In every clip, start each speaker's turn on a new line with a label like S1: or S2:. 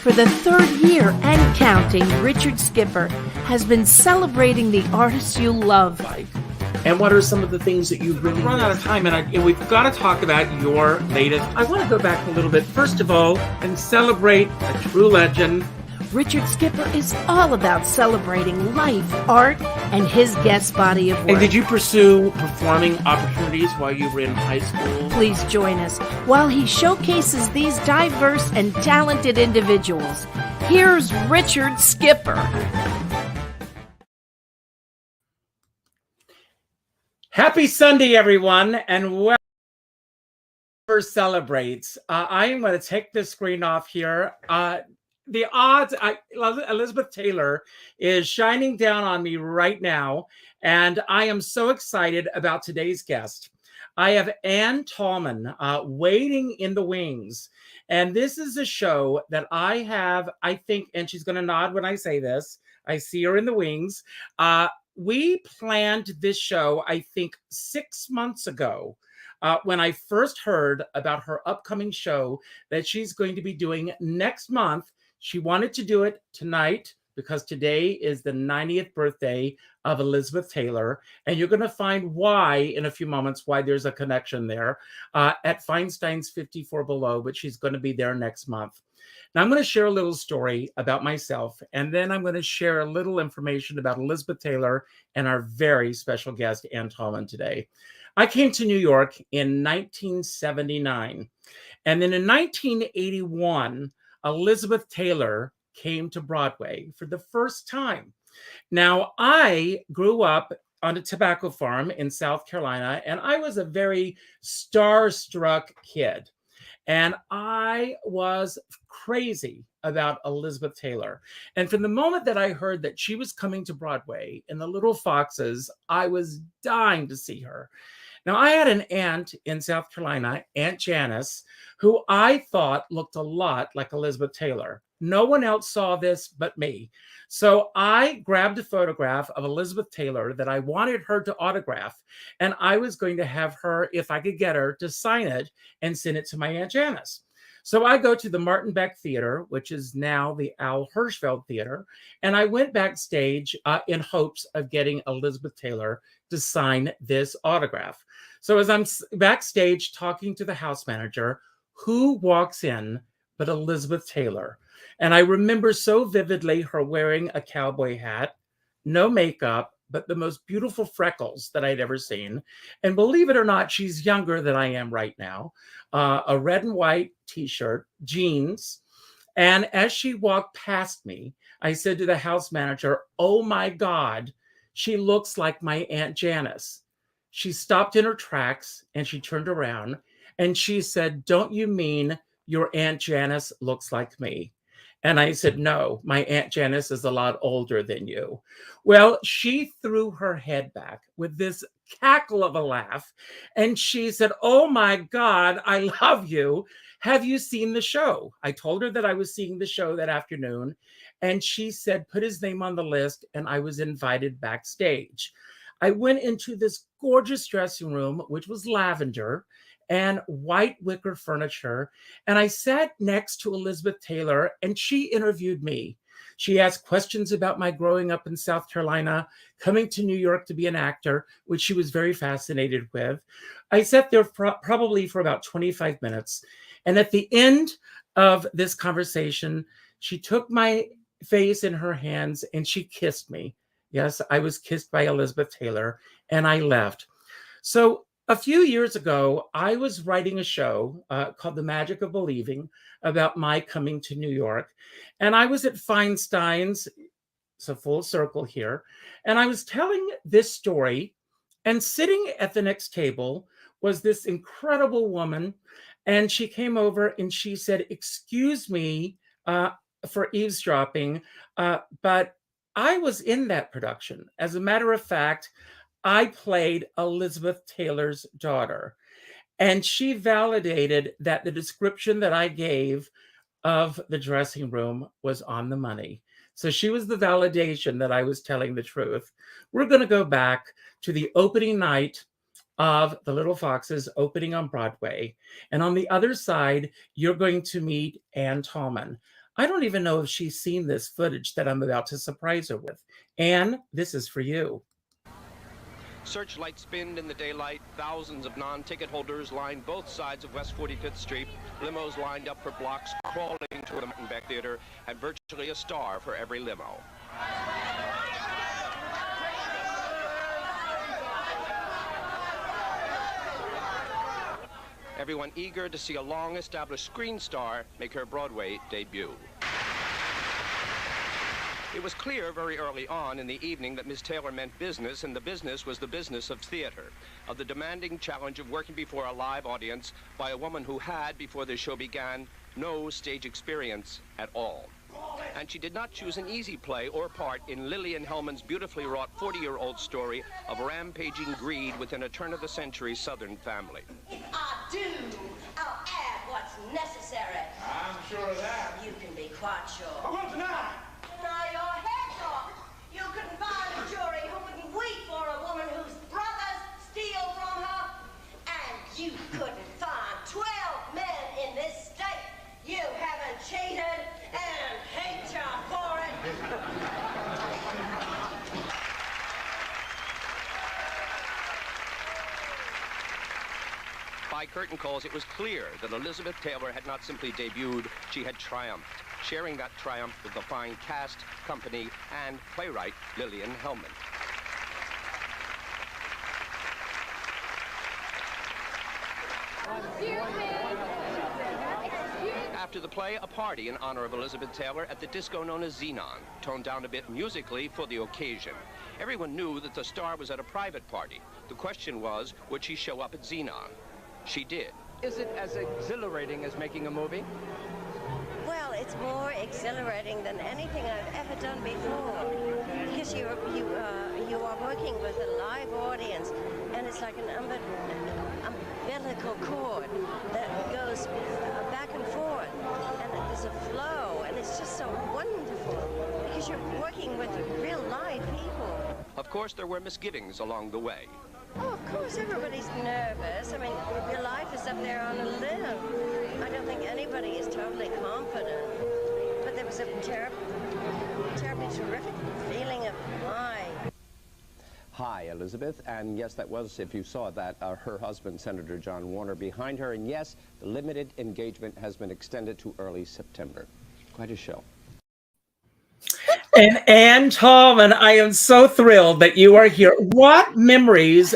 S1: For the third year and counting, Richard Skipper has been celebrating the artists you love.
S2: And what are some of the things that you've really
S3: run out of time, and we've got to talk about your latest. I want to go back a little bit, first of all, and celebrate a true legend.
S1: Richard Skipper is all about celebrating life, art, and his guest body of work.
S2: And did you pursue performing opportunities while you were in high school?
S1: Please join us while he showcases these diverse and talented individuals. Here's Richard Skipper.
S2: Happy Sunday, everyone, and welcome to Celebrates. I am going to take the screen off here. The odds, Elizabeth Taylor is shining down on me right now, and I am so excited about today's guest. I have Ann Talman waiting in the wings, and this is a show that I have, I think, and she's going to nod when I say this, I see her in the wings. We planned this show, I think, 6 months ago. When I first heard about her upcoming show that she's going to be doing next month. She wanted to do it tonight because today is the 90th birthday of Elizabeth Taylor. And you're going to find why in a few moments, why there's a connection there at Feinstein's 54 Below, but she's going to be there next month. Now I'm going to share a little story about myself, and then I'm going to share a little information about Elizabeth Taylor and our very special guest, Ann Talman, today. I came to New York in 1979, and then in 1981, Elizabeth Taylor came to Broadway for the first time. Now, I grew up on a tobacco farm in South Carolina, and I was a very starstruck kid. And I was crazy about Elizabeth Taylor. And from the moment that I heard that she was coming to Broadway in The Little Foxes, I was dying to see her. Now, I had an aunt in South Carolina, Aunt Janice, who I thought looked a lot like Elizabeth Taylor. No one else saw this but me. So I grabbed a photograph of Elizabeth Taylor that I wanted her to autograph, and I was going to have her, if I could get her, to sign it and send it to my Aunt Janice. So I go to the Martin Beck Theatre, which is now the Hirschfeld Theatre, and I went backstage in hopes of getting Elizabeth Taylor to sign this autograph. So as I'm backstage talking to the house manager, who walks in but Elizabeth Taylor? And I remember so vividly her wearing a cowboy hat, no makeup, but the most beautiful freckles that I'd ever seen. And believe it or not, she's younger than I am right now. A red and white t-shirt, jeans. And as she walked past me, I said to the house manager, "Oh my God, she looks like my Aunt Janice." She stopped in her tracks and she turned around and she said, "Don't you mean your Aunt Janice looks like me?" And I said, "No, my Aunt Janice is a lot older than you." Well, she threw her head back with this cackle of a laugh. And she said, "Oh my God, I love you. Have you seen the show?" I told her that I was seeing the show that afternoon. And she said, put his name on the list. And I was invited backstage. I went into this gorgeous dressing room, which was lavender and white wicker furniture. And I sat next to Elizabeth Taylor, and she interviewed me. She asked questions about my growing up in South Carolina, coming to New York to be an actor, which she was very fascinated with. I sat there probably for about 25 minutes. And at the end of this conversation, she took my face in her hands and she kissed me. Yes, I was kissed by Elizabeth Taylor, and I left. So a few years ago, I was writing a show called The Magic of Believing about my coming to New York. And I was at Feinstein's, it's a full circle here, and I was telling this story, and sitting at the next table was this incredible woman. And she came over and she said, "Excuse me for eavesdropping, but I was in that production. As a matter of fact, I played Elizabeth Taylor's daughter." And she validated that the description that I gave of the dressing room was on the money. So she was the validation that I was telling the truth. We're going to go back to the opening night of The Little Foxes, opening on Broadway. And on the other side, you're going to meet Ann Talman. I don't even know if she's seen this footage that I'm about to surprise her with. Anne, this is for you.
S4: Searchlights spinned in the daylight. Thousands of non-ticket holders lined both sides of West 45th Street. Limos lined up for blocks, crawling to the Martin Beck Theatre, and virtually a star for every limo. Everyone eager to see a long-established screen star make her Broadway debut. It was clear very early on in the evening that Miss Taylor meant business, and the business was the business of theater, of the demanding challenge of working before a live audience by a woman who had, before the show began, no stage experience at all. And she did not choose an easy play or part in Lillian Hellman's beautifully wrought 40-year-old story of rampaging greed within a turn-of-the-century Southern family.
S5: If I do, I'll add what's necessary.
S6: I'm sure of that.
S5: You can be quite sure.
S6: I won't deny.
S5: Deny your head off. You couldn't find a jury who wouldn't weep for a woman whose brothers steal from her. And you couldn't find 12 men in this state you haven't cheated and hate you for it.
S4: By curtain calls, it was clear that Elizabeth Taylor had not simply debuted, she had triumphed, sharing that triumph with the fine cast, company, and playwright Lillian Hellman. After the play, a party in honor of Elizabeth Taylor at the disco known as Xenon, toned down a bit musically for the occasion. Everyone knew that the star was at a private party. The question was, would she show up at Xenon? She did. Is it as exhilarating as making a movie?
S5: Well, it's more exhilarating than anything I've ever done before, because you are working with a live audience, and it's like an umbilical cord that goes back and forth, and there's a flow, and it's just so wonderful because you're working with real live people.
S4: Of course, there were misgivings along the way.
S5: Oh, of course, everybody's nervous. I mean, your life is up there on a limb. I don't think anybody is totally confident. But there was a terribly terrific feeling of high.
S7: Hi, Elizabeth. And yes, that was, if you saw that, her husband, Senator John Warner, behind her. And yes, the limited engagement has been extended to early September. Quite a show.
S2: And Ann Talman, I am so thrilled that you are here. What memories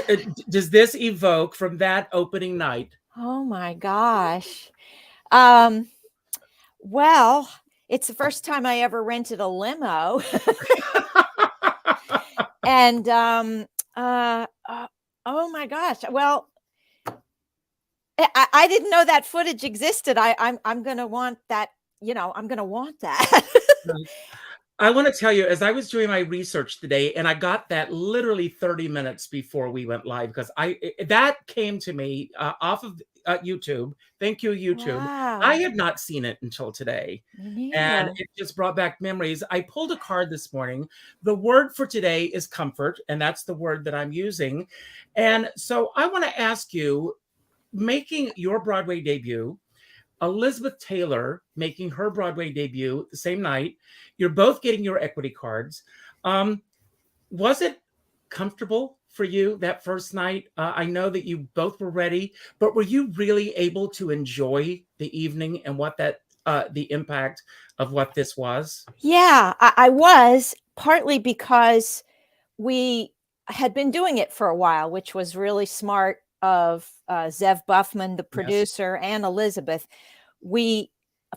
S2: does this evoke from that opening night?
S8: Oh my gosh. Well, it's the first time I ever rented a limo. And oh my gosh. Well, I didn't know that footage existed. I'm gonna want that, I'm gonna want that.
S2: I want to tell you, as I was doing my research today, and I got that literally 30 minutes before we went live, because that came to me off of YouTube. Thank you, YouTube.
S8: Wow.
S2: I had not seen it until today, and it just brought back memories. I pulled a card this morning. The word for today is comfort, and that's the word that I'm using. And so I want to ask you, making your Broadway debut, Elizabeth Taylor making her Broadway debut the same night. You're both getting your equity cards. Was it comfortable for you that first night? I know that you both were ready, but were you really able to enjoy the evening and what that the impact of what this was?
S8: Yeah, I was, partly because we had been doing it for a while, which was really smart of Zev Buffman, the producer, yes, and Elizabeth.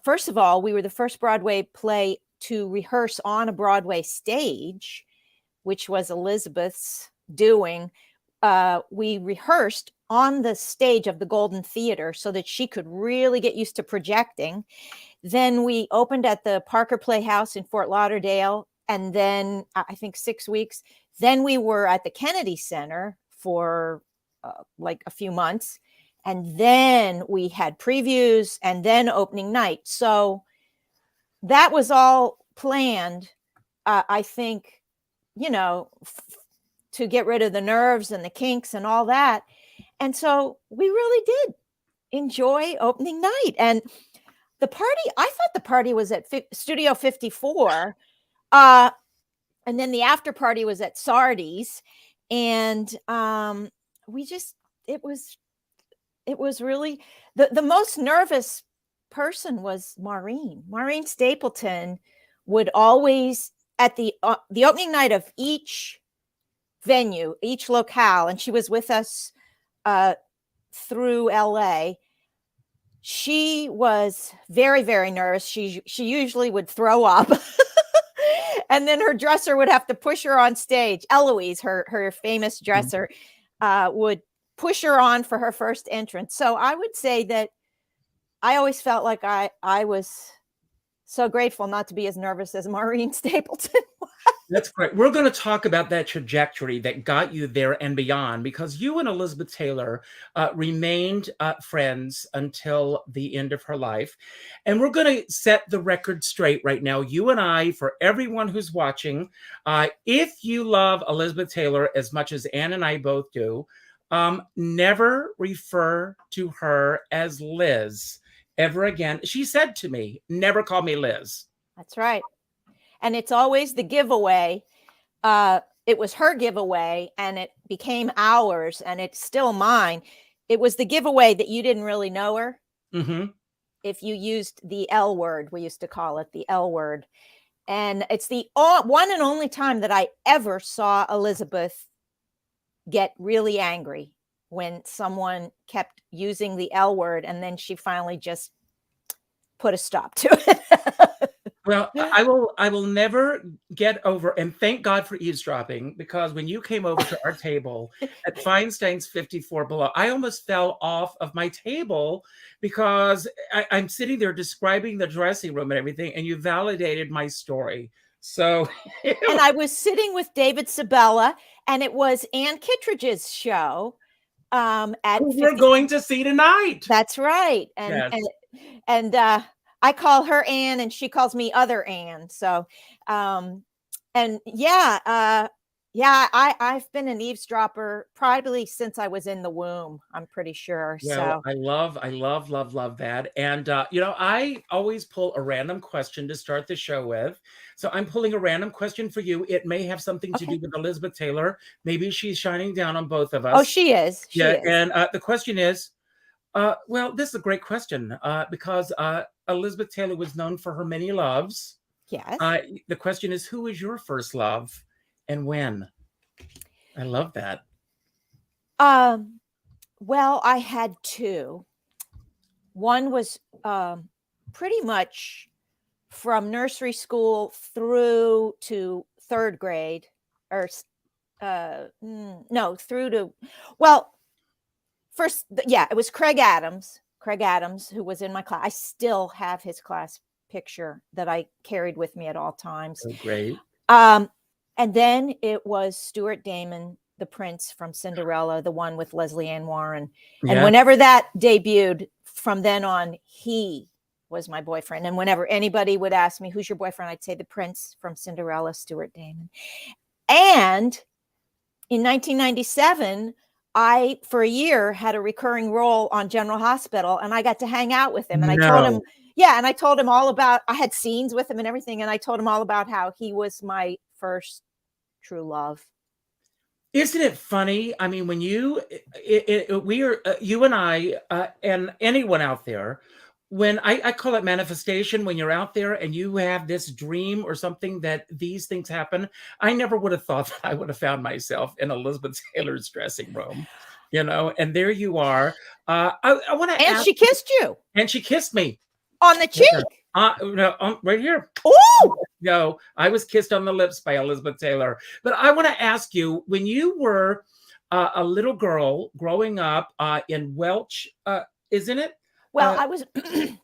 S8: First of all, we were the first Broadway play to rehearse on a Broadway stage, which was Elizabeth's doing. We rehearsed on the stage of the Golden Theater so that she could really get used to projecting. Then we opened at the Parker Playhouse in Fort Lauderdale, and then I think 6 weeks. Then we were at the Kennedy Center for like a few months, and then we had previews and then opening night. So that was all planned, I think, to get rid of the nerves and the kinks and all that. And so we really did enjoy opening night. And the party, I thought the party was at Studio 54. And then the after party was at Sardi's. And it was really, the most nervous person was Maureen. Maureen Stapleton would always, at the opening night of each venue, each locale, and she was with us through LA. She was very, very nervous. She usually would throw up. And then her dresser would have to push her on stage. Eloise, her famous dresser, would push her on for her first entrance. So I would say that I always felt like I was so grateful not to be as nervous as Maureen Stapleton was.
S2: That's great. We're going to talk about that trajectory that got you there and beyond, because you and Elizabeth Taylor remained friends until the end of her life. And we're going to set the record straight right now. You and I, for everyone who's watching, if you love Elizabeth Taylor as much as Ann and I both do, never refer to her as Liz ever again. She said to me, never call me Liz.
S8: That's right. And it's always the giveaway. It was her giveaway and it became ours and it's still mine. It was the giveaway that you didn't really know her.
S2: Mm-hmm.
S8: If you used the L word, we used to call it the L word. And it's the one and only time that I ever saw Elizabeth get really angry, when someone kept using the L word, and then she finally just put a stop to it.
S2: Well, I will never get over, and thank God for eavesdropping, because when you came over to our table at Feinstein's 54 Below, I almost fell off of my table because I'm sitting there describing the dressing room and everything, and you validated my story. So,
S8: and I was sitting with David Sabella, and it was Ann Kittredge's show.
S2: We're going to see tonight.
S8: That's right. And
S2: yes.
S8: and I call her Ann and she calls me Other Ann. So, and yeah, I've been an eavesdropper probably since I was in the womb, I'm pretty sure.
S2: Well,
S8: So
S2: I love that. And, I always pull a random question to start the show with. So I'm pulling a random question for you. It may have something to do with Elizabeth Taylor. Maybe she's shining down on both of us.
S8: Oh, she is. She is.
S2: And the question is, well, this is a great question because Elizabeth Taylor was known for her many loves.
S8: Yes.
S2: The question is, who was your first love and when? I love that.
S8: Well, I had two. One was pretty much from nursery school through to third grade, or no, through to, well, first, yeah, it was Craig Adams, who was in my class. I still have his class picture that I carried with me at all times.
S2: Oh, great.
S8: And then it was Stuart Damon, the prince from Cinderella, the one with Leslie Ann Warren. And whenever that debuted, from then on, he was my boyfriend. And whenever anybody would ask me, who's your boyfriend? I'd say the prince from Cinderella, Stuart Damon. And in 1997, I, for a year, had a recurring role on General Hospital, and I got to hang out with him. And I told him, and I told him all about, I had scenes with him and everything. And I told him all about how he was my first true love.
S2: Isn't it funny? I mean, when you and I, and anyone out there, when I call it manifestation, when you're out there and you have this dream or something that these things happen, I never would have thought that I would have found myself in Elizabeth Taylor's dressing room, and there you are. I want to ask.
S8: And she kissed you.
S2: And she kissed me.
S8: On the cheek.
S2: No, right here.
S8: Oh!
S2: No, I was kissed on the lips by Elizabeth Taylor. But I want to ask you, when you were a little girl growing up in Welch, isn't it?
S8: Well,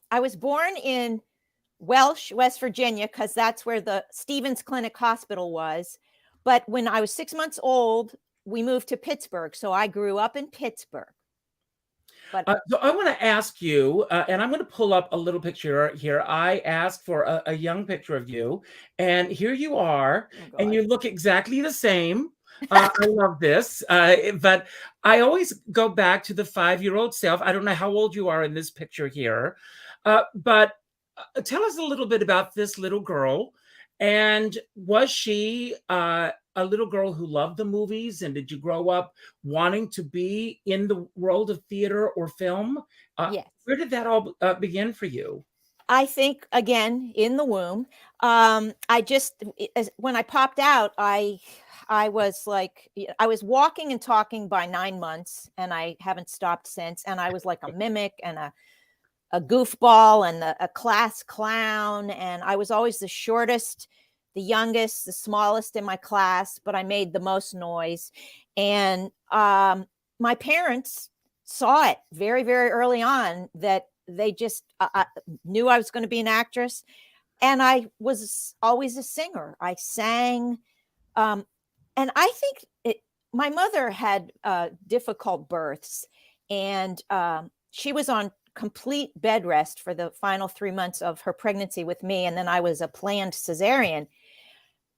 S8: I was born in Welch, West Virginia, because that's where the Stevens Clinic Hospital was. But when I was 6 months old, we moved to Pittsburgh. So I grew up in Pittsburgh. But
S2: so I want to ask you, and I'm going to pull up a little picture here. I asked for a young picture of you, and here you are, and you look exactly the same. I love this, but I always go back to the 5-year-old self. I don't know how old you are in this picture here, but tell us a little bit about this little girl. And was she a little girl who loved the movies? And did you grow up wanting to be in the world of theater or film?
S8: Yes.
S2: Where did that all begin for you?
S8: I think, again, in the womb. When I popped out, I was like, I was walking and talking by 9 months, and I haven't stopped since. And I was like a mimic and a goofball and a class clown. And I was always the shortest, the youngest, the smallest in my class, but I made the most noise. And my parents saw it very, very early on, that they just knew I was going to be an actress. And I was always a singer. I sang. And I think my mother had difficult births, and she was on complete bed rest for the final 3 months of her pregnancy with me. And then I was a planned cesarean.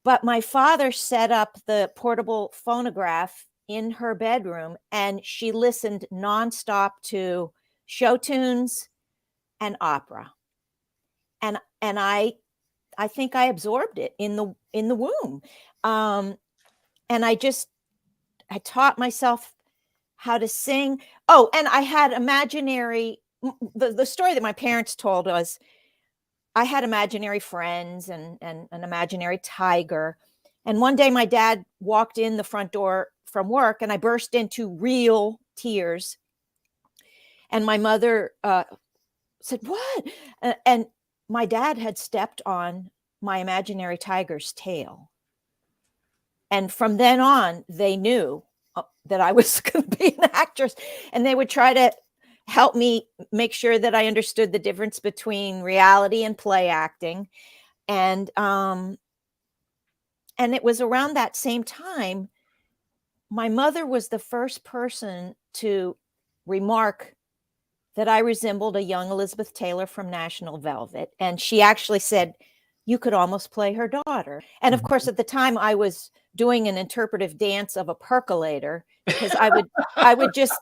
S8: But my father set up the portable phonograph in her bedroom, and she listened nonstop to show tunes and opera. And I think I absorbed it in the womb. And I taught myself how to sing. Oh, and I had the story that my parents told was, I had imaginary friends and an imaginary tiger. And one day my dad walked in the front door from work, and I burst into real tears. And my mother said, "What?" And my dad had stepped on my imaginary tiger's tail. And from then on, they knew that I was going to be an actress, and they would try to help me make sure that I understood the difference between reality and play acting. And it was around that same time, my mother was the first person to remark that I resembled a young Elizabeth Taylor from National Velvet. And she actually said, "You could almost play her daughter." And of course, at the time, I was doing an interpretive dance of a percolator, because I would just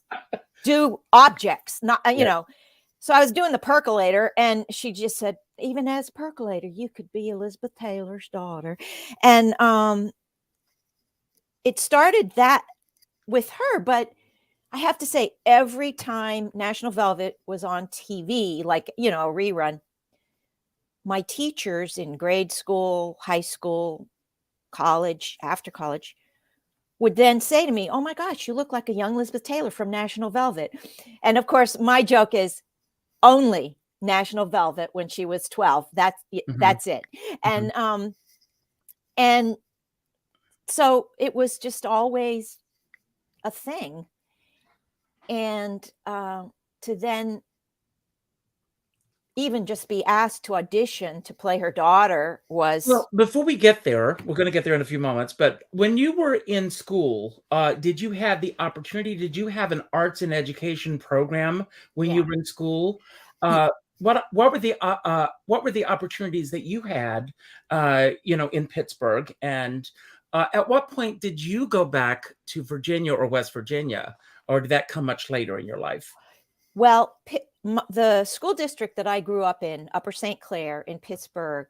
S8: do objects, not, so I was doing the percolator, and she just said, "Even as a percolator, you could be Elizabeth Taylor's daughter." And it started that with her. But I have to say, every time National Velvet was on TV, like, a rerun, my teachers in grade school, high school, college, after college, would then say to me, "Oh my gosh, you look like a young Elizabeth Taylor from National Velvet." And of course, my joke is, only National Velvet when she was 12. That's it.
S2: Mm-hmm.
S8: And so it was just always a thing. And to then even just be asked to audition to play her daughter was...
S2: Well, before we get there, we're going to get there in a few moments, but when you were in school, did you have the opportunity, did you have an arts and education program when you were in school? What were the opportunities that you had, in Pittsburgh? And at what point did you go back to Virginia or West Virginia, or did that come much later in your life?
S8: Well, the school district that I grew up in, Upper St. Clair in Pittsburgh,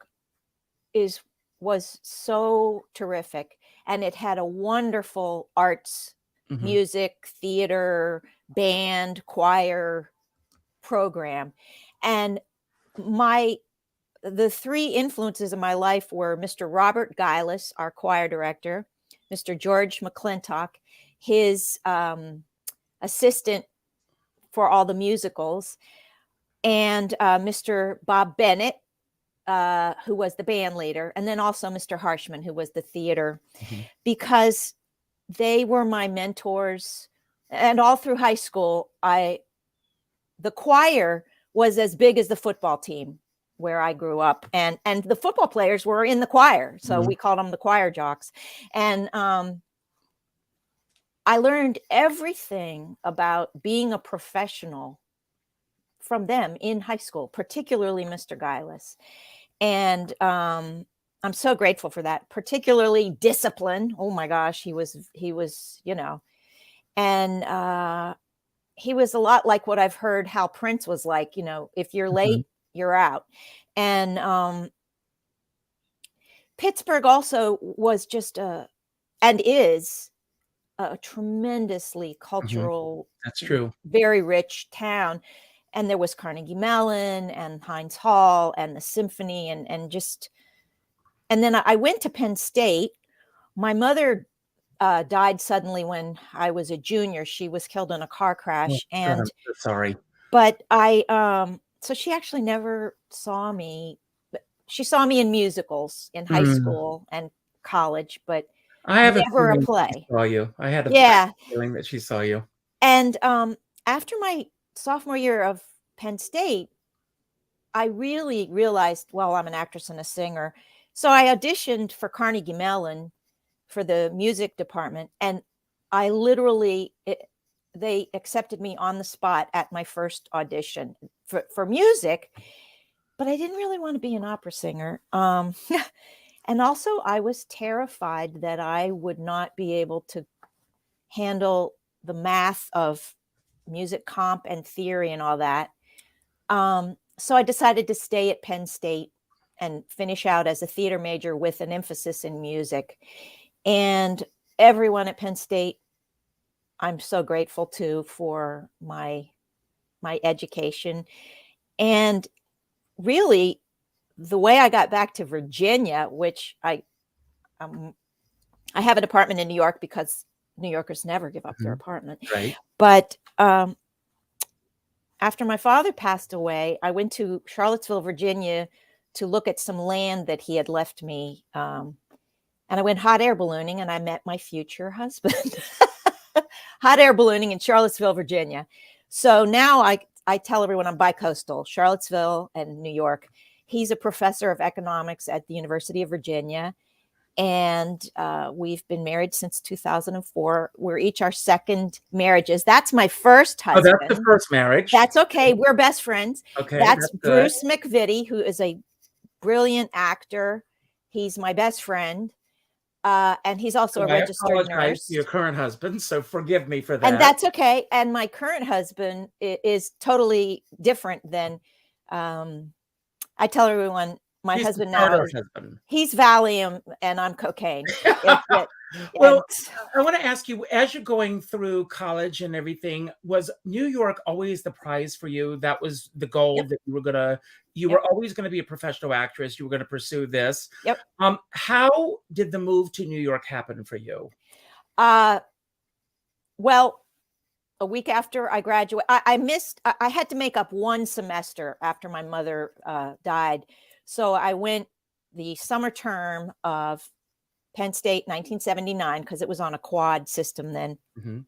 S8: was so terrific, and it had a wonderful arts, music, theater, band, choir program. And the three influences of my life were Mr. Robert Giles, our choir director, Mr. George McClintock, his assistant for all the musicals, and Mr. Bob Bennett, who was the band leader, and then also Mr. Hirschfeld, who was the theater, because they were my mentors. And all through high school, the choir was as big as the football team where I grew up, and the football players were in the choir, so we called them the choir jocks. And I learned everything about being a professional from them in high school, particularly Mr. Giles. And I'm so grateful for that, particularly discipline. Oh my gosh, he was, and he was a lot like what I've heard Hal Prince was like, if you're late, you're out. And Pittsburgh also was just and is a tremendously cultural,
S2: That's true.
S8: very rich town. And there was Carnegie Mellon and Heinz Hall and the symphony and then I went to Penn State. My mother died suddenly when I was a junior. She was killed in a car crash.
S2: God, I'm so sorry.
S8: But so she actually never saw me. She saw me in musicals in high school and college, but
S2: I have
S8: never a
S2: feeling
S8: play.
S2: she saw you. I had a feeling that she saw you.
S8: And after my sophomore year of Penn State, I really realized, well, I'm an actress and a singer. So I auditioned for Carnegie Mellon for the music department, and I literally they accepted me on the spot at my first audition for music, but I didn't really want to be an opera singer. And also I was terrified that I would not be able to handle the math of music comp and theory and all that. So I decided to stay at Penn State and finish out as a theater major with an emphasis in music. And everyone at Penn State, I'm so grateful to for my education. And really, the way I got back to Virginia, which I have an apartment in New York because New Yorkers never give up their apartment.
S2: Right.
S8: But after my father passed away, I went to Charlottesville, Virginia to look at some land that he had left me. And I went hot air ballooning and I met my future husband. Hot air ballooning in Charlottesville, Virginia. So now I tell everyone I'm bicoastal, Charlottesville and New York. He's a professor of economics at the University of Virginia. And we've been married since 2004. We're each our second marriages. That's my first husband.
S2: Oh, that's the first marriage.
S8: That's okay. We're best friends.
S2: Okay.
S8: That's
S2: good.
S8: Bruce McVitie, who is a brilliant actor. He's my best friend. And he's also a registered nurse.
S2: To your current husband, so forgive me for that.
S8: And that's okay. And my current husband is totally different than I tell everyone. He's husband now, he's Valium and I'm cocaine.
S2: Well, I want to ask you, as you're going through college and everything, was New York always the prize for you? That was the goal that you were always going to be a professional actress. You were going to pursue this.
S8: Yep.
S2: How did the move to New York happen for you?
S8: Well, a week after I graduated, I had to make up one semester after my mother died. So I went the summer term of Penn State, 1979, because it was on a quad system then.
S2: Mm-hmm.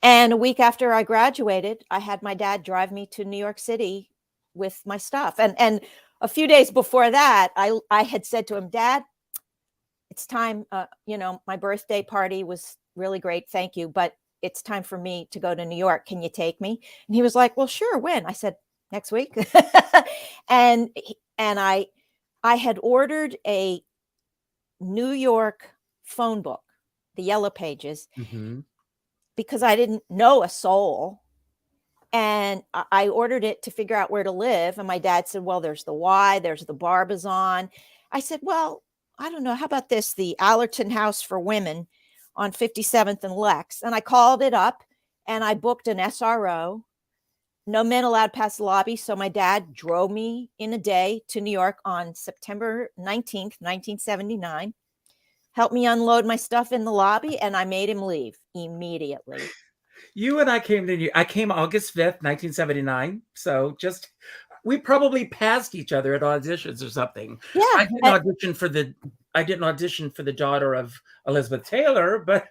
S8: And a week after I graduated, I had my dad drive me to New York City with my stuff. And a few days before that, I had said to him, Dad, it's time, my birthday party was really great. Thank you. But it's time for me to go to New York. Can you take me? And he was like, well, sure. When? I said, next week. And I had ordered a New York phone book, the Yellow Pages, because I didn't know a soul. And I ordered it to figure out where to live. And my dad said, well, there's the Y, there's the Barbizon. I said, well, I don't know. How about this? The Allerton House for Women on 57th and Lex. And I called it up and I booked an SRO. No men allowed past the lobby. So my dad drove me in a day to New York on September 19th, 1979, helped me unload my stuff in the lobby, and I made him leave immediately.
S2: You and I came August 5th, 1979. So we probably passed each other at auditions or something.
S8: Yeah.
S2: I didn't audition for the daughter of Elizabeth Taylor, but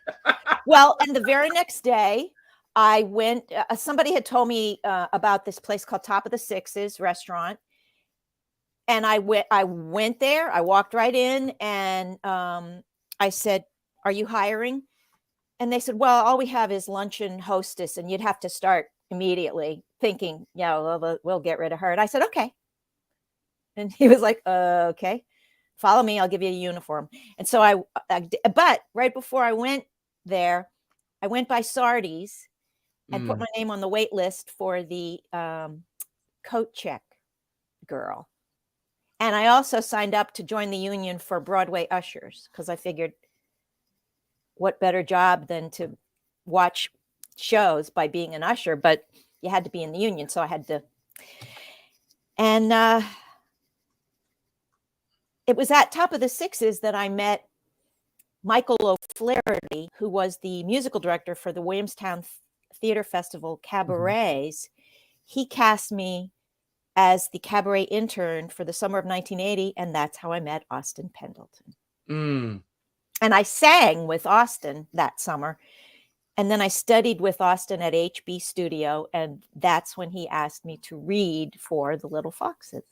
S8: well, and the very next day, I went, somebody had told me about this place called Top of the Sixes restaurant. And I went there, I walked right in and I said, are you hiring? And they said, well, all we have is luncheon hostess and you'd have to start immediately, thinking, we'll get rid of her. And I said, okay. And he was like, okay, follow me. I'll give you a uniform. And so but right before I went there, I went by Sardi's. I put my name on the wait list for the coat check girl. And I also signed up to join the union for Broadway ushers because I figured what better job than to watch shows by being an usher, but you had to be in the union. So I had to. And it was at Top of the Sixes that I met Michael O'Flaherty, who was the musical director for the Williamstown Theater Festival cabarets. He cast me as the cabaret intern for the summer of 1980, and that's how I met Austin Pendleton. And I sang with Austin that summer, and then I studied with Austin at HB Studio, and that's when he asked me to read for The Little Foxes.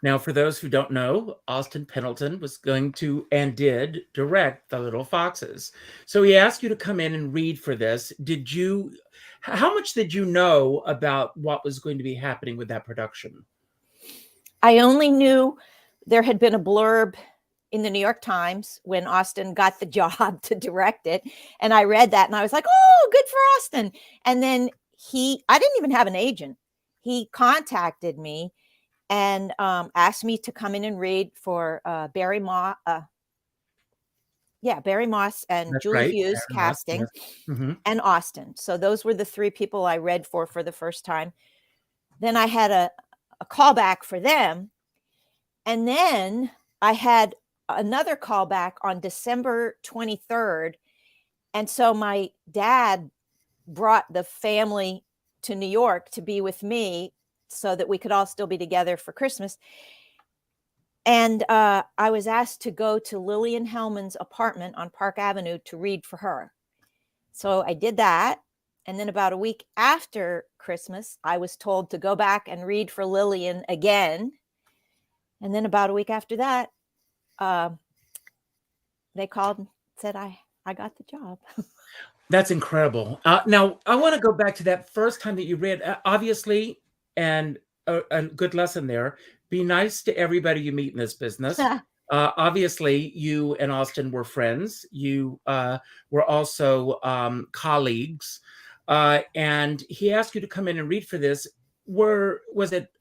S2: Now, for those who don't know, Austin Pendleton was going to and did direct The Little Foxes. So he asked you to come in and read for this. How much did you know about what was going to be happening with that production?
S8: I only knew there had been a blurb in the New York Times when Austin got the job to direct it. And I read that and I was like, oh, good for Austin. And then I didn't even have an agent. He contacted me and asked me to come in and read for Barry Moss and
S2: That's
S8: Julie
S2: right.
S8: Hughes
S2: Barry Moss,
S8: casting,
S2: yes.
S8: and Austin. So those were the three people I read for the first time. Then I had a callback for them. And then I had another callback on December 23rd. And so my dad brought the family to New York to be with me so that we could all still be together for Christmas. And I was asked to go to Lillian Hellman's apartment on Park Avenue to read for her. So I did that. And then about a week after Christmas, I was told to go back and read for Lillian again. And then about a week after that, they called and said, I got the job.
S2: That's incredible. Now, I want to go back to that first time that you read, obviously, and a good lesson there. Be nice to everybody you meet in this business. Obviously, you and Austin were friends. You were also colleagues. And he asked you to come in and read for this. Was it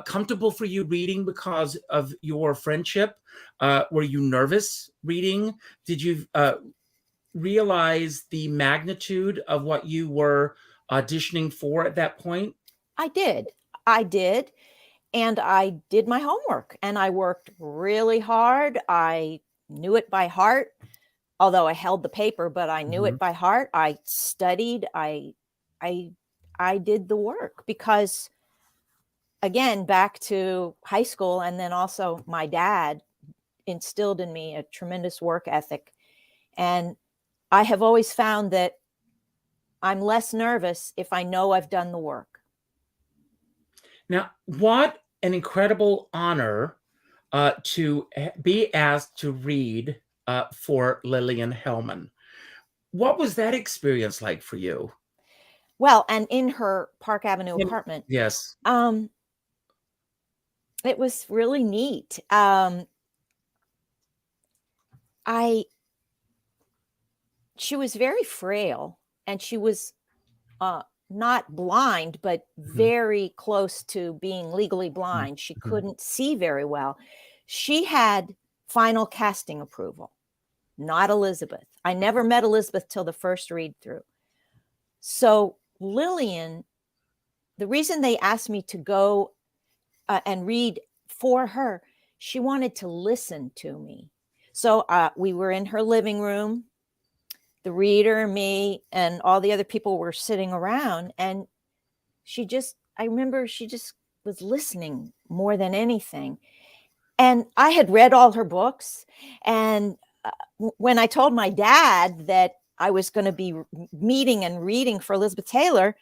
S2: comfortable for you reading because of your friendship? Were you nervous reading? Did you realize the magnitude of what you were auditioning for at that point?
S8: I did. And I did my homework and I worked really hard. I knew it by heart, although I held the paper, but I knew it by heart. I studied. I did the work because, again, back to high school, and then also my dad instilled in me a tremendous work ethic. And I have always found that I'm less nervous if I know I've done the work.
S2: Now, what an incredible honor to be asked to read for Lillian Hellman. What was that experience like for you?
S8: Well, and in her Park Avenue apartment.
S2: Yes.
S8: It was really neat. She was very frail, and she was not blind, but very close to being legally blind. She couldn't see very well. She had final casting approval, not Elizabeth. I never met Elizabeth till the first read through. So Lillian, the reason they asked me to go and read for her, she wanted to listen to me. So we were in her living room. The reader, me, and all the other people were sitting around. And I remember she just was listening more than anything. And I had read all her books. And when I told my dad that I was going to be meeting and reading for Elizabeth Taylor,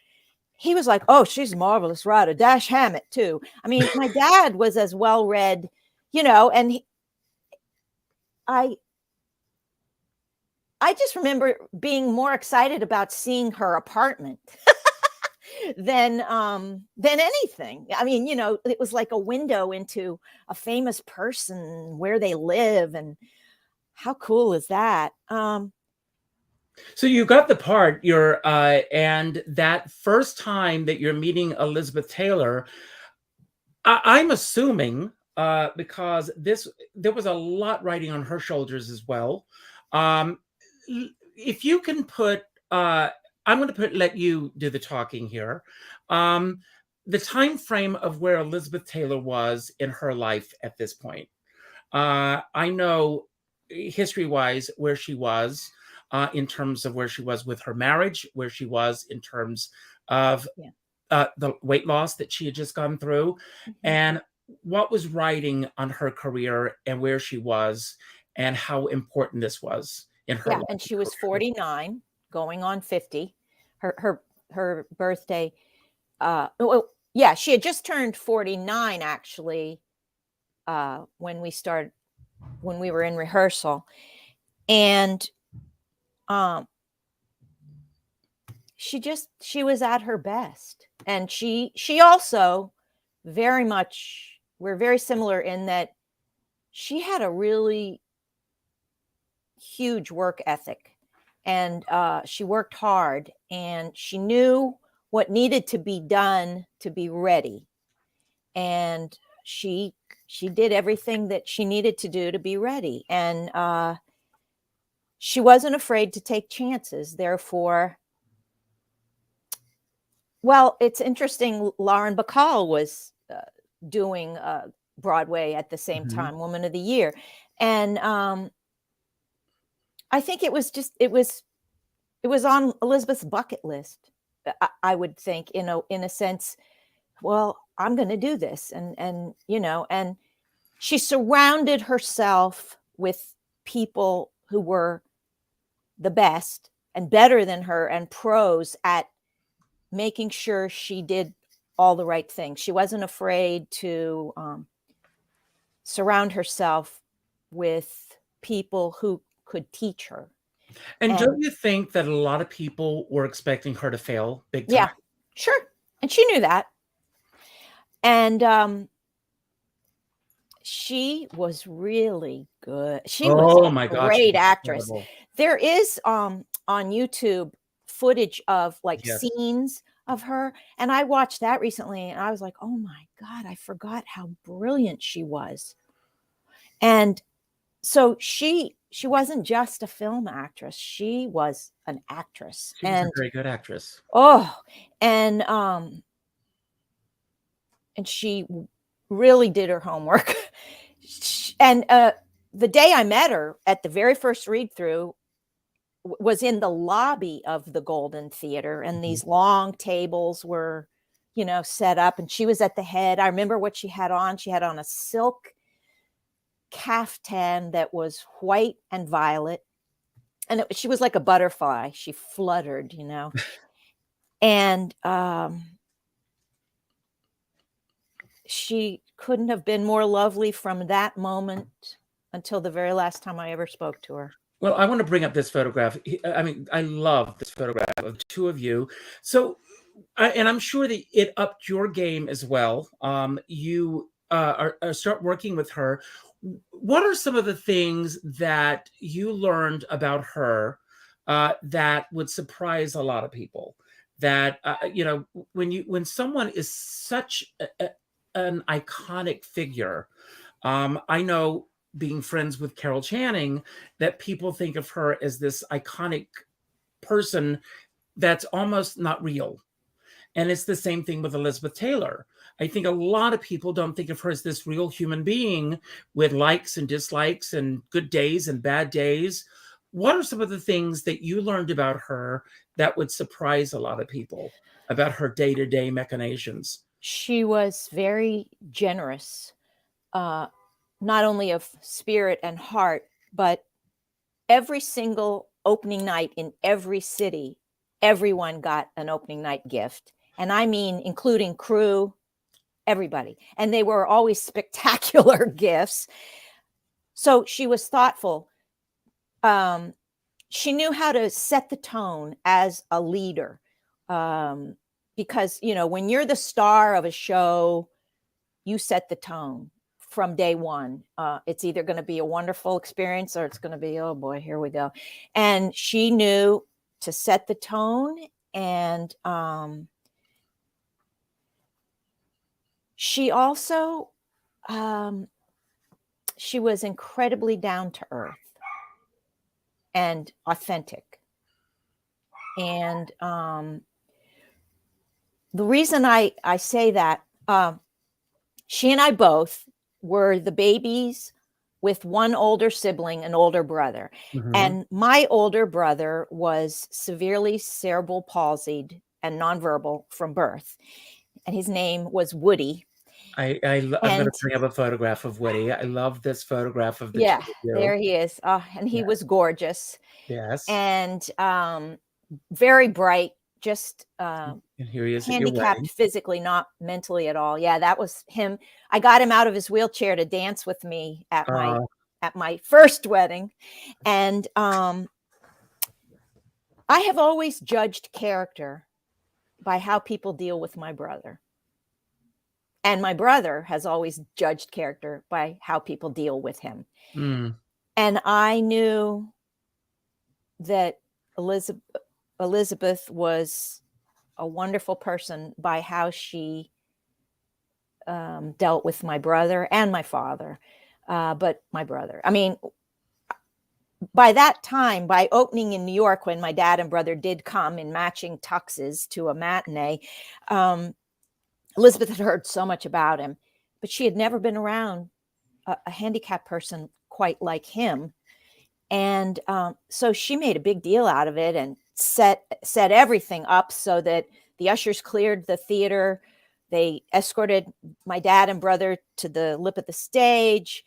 S8: he was like, oh, she's a marvelous writer. Dash Hammett, too. I mean, my dad was as well read, and I just remember being more excited about seeing her apartment than anything. I mean, it was like a window into a famous person, where they live, and how cool is that?
S2: So you got the part. And that first time that you're meeting Elizabeth Taylor, I'm assuming because there was a lot riding on her shoulders as well. If you can put, I'm going to let you do the talking here. The time frame of where Elizabeth Taylor was in her life at this point. I know history-wise where she was in terms of where she was with her marriage, where she was in terms of the weight loss that she had just gone through, and what was riding on her career and where she was and how important this was in her life.
S8: And she was 49, going on 50. Her birthday. She had just turned 49 actually when we were in rehearsal, and she was at her best, and she also very much, we're very similar in that she had a really huge work ethic, and she worked hard, and she knew what needed to be done to be ready, and she did everything that she needed to do to be ready, and she wasn't afraid to take chances. Therefore, well, it's interesting, Lauren Bacall was doing Broadway at the same time, Woman of the Year, and I think it was on Elizabeth's bucket list. I would think, in a sense, well, I'm going to do this, and she surrounded herself with people who were the best and better than her and pros at making sure she did all the right things. She wasn't afraid to surround herself with people who could teach her.
S2: And don't you think that a lot of people were expecting her to fail big time?
S8: Yeah, sure. And she knew that. And she was really good. She was a great actress.
S2: Incredible.
S8: There is on YouTube footage of scenes of her, and I watched that recently, and I was like, oh my God, I forgot how brilliant she was. And so she wasn't just a film actress, she was an actress.
S2: She was a very good actress.
S8: And she really did her homework. And the day I met her at the very first read through was in the lobby of the Golden Theater, and these long tables were, set up, and she was at the head. I remember what she had on. She had on a silk caftan that was white and violet, and she was like a butterfly. She fluttered, and she couldn't have been more lovely from that moment until the very last time I ever spoke to her.
S2: Well, I want to bring up this photograph. I mean, I love this photograph of the two of you. So, and I'm sure that it upped your game as well. You start working with her. What are some of the things that you learned about her that would surprise a lot of people? That when someone is such an iconic figure, I know, being friends with Carol Channing, that people think of her as this iconic person that's almost not real. And it's the same thing with Elizabeth Taylor. I think a lot of people don't think of her as this real human being with likes and dislikes and good days and bad days. What are some of the things that you learned about her that would surprise a lot of people about her day-to-day machinations?
S8: She was very generous, not only of spirit and heart, but every single opening night in every city, everyone got an opening night gift. And I mean, including crew, everybody. And they were always spectacular gifts. So she was thoughtful. She knew how to set the tone as a leader. Because, when you're the star of a show, you set the tone from day one. It's either going to be a wonderful experience or it's going to be, oh boy, here we go. And she knew to set the tone. And she also she was incredibly down to earth and authentic. And the reason I say that, she and I both were the babies with one older sibling, an older brother. And my older brother was severely cerebral palsied and nonverbal from birth. And his name was Woody.
S2: I'm going to bring up a photograph of Woody. I love this photograph of the two of you.
S8: There he is. And he was gorgeous.
S2: Yes.
S8: And very bright, just
S2: And here he is
S8: handicapped physically, not mentally at all. Yeah, that was him. I got him out of his wheelchair to dance with me at my first wedding. And I have always judged character by how people deal with my brother. And my brother has always judged character by how people deal with him. And I knew that Elizabeth was a wonderful person by how she dealt with my brother and my father. But my brother, I mean, by that time, by opening in New York, when my dad and brother did come in matching tuxes to a matinee, Elizabeth had heard so much about him, but she had never been around a handicapped person quite like him. And so she made a big deal out of it and set everything up so that the ushers cleared the theater. They escorted my dad and brother to the lip of the stage.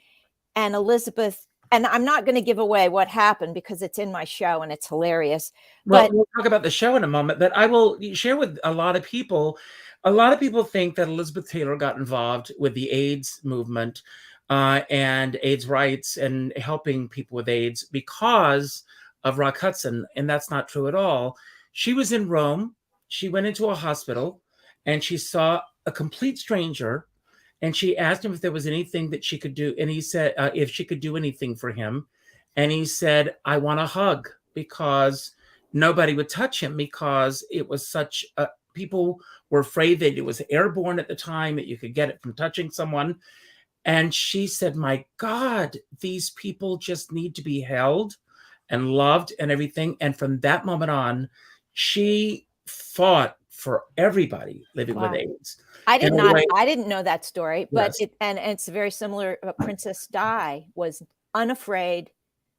S8: And Elizabeth, and I'm not going to give away what happened because it's in my show and it's hilarious.
S2: Well,
S8: but
S2: we'll talk about the show in a moment, but I will share with a lot of people. A lot of people think that Elizabeth Taylor got involved with the AIDS movement and AIDS rights and helping people with AIDS because of Rock Hudson. And that's not true at all. She was in Rome. She went into a hospital and she saw a complete stranger. And she asked him if there was anything that she could do. And he said, if she could do anything for him. And he said, I want a hug, because nobody would touch him because it was such a, people were afraid that it was airborne at the time, that you could get it from touching someone. And she said, my God, these people just need to be held and loved and everything. And from that moment on, she fought for everybody living with AIDS.
S8: I didn't know that story, but
S2: Yes.
S8: it's very similar. Princess Di was unafraid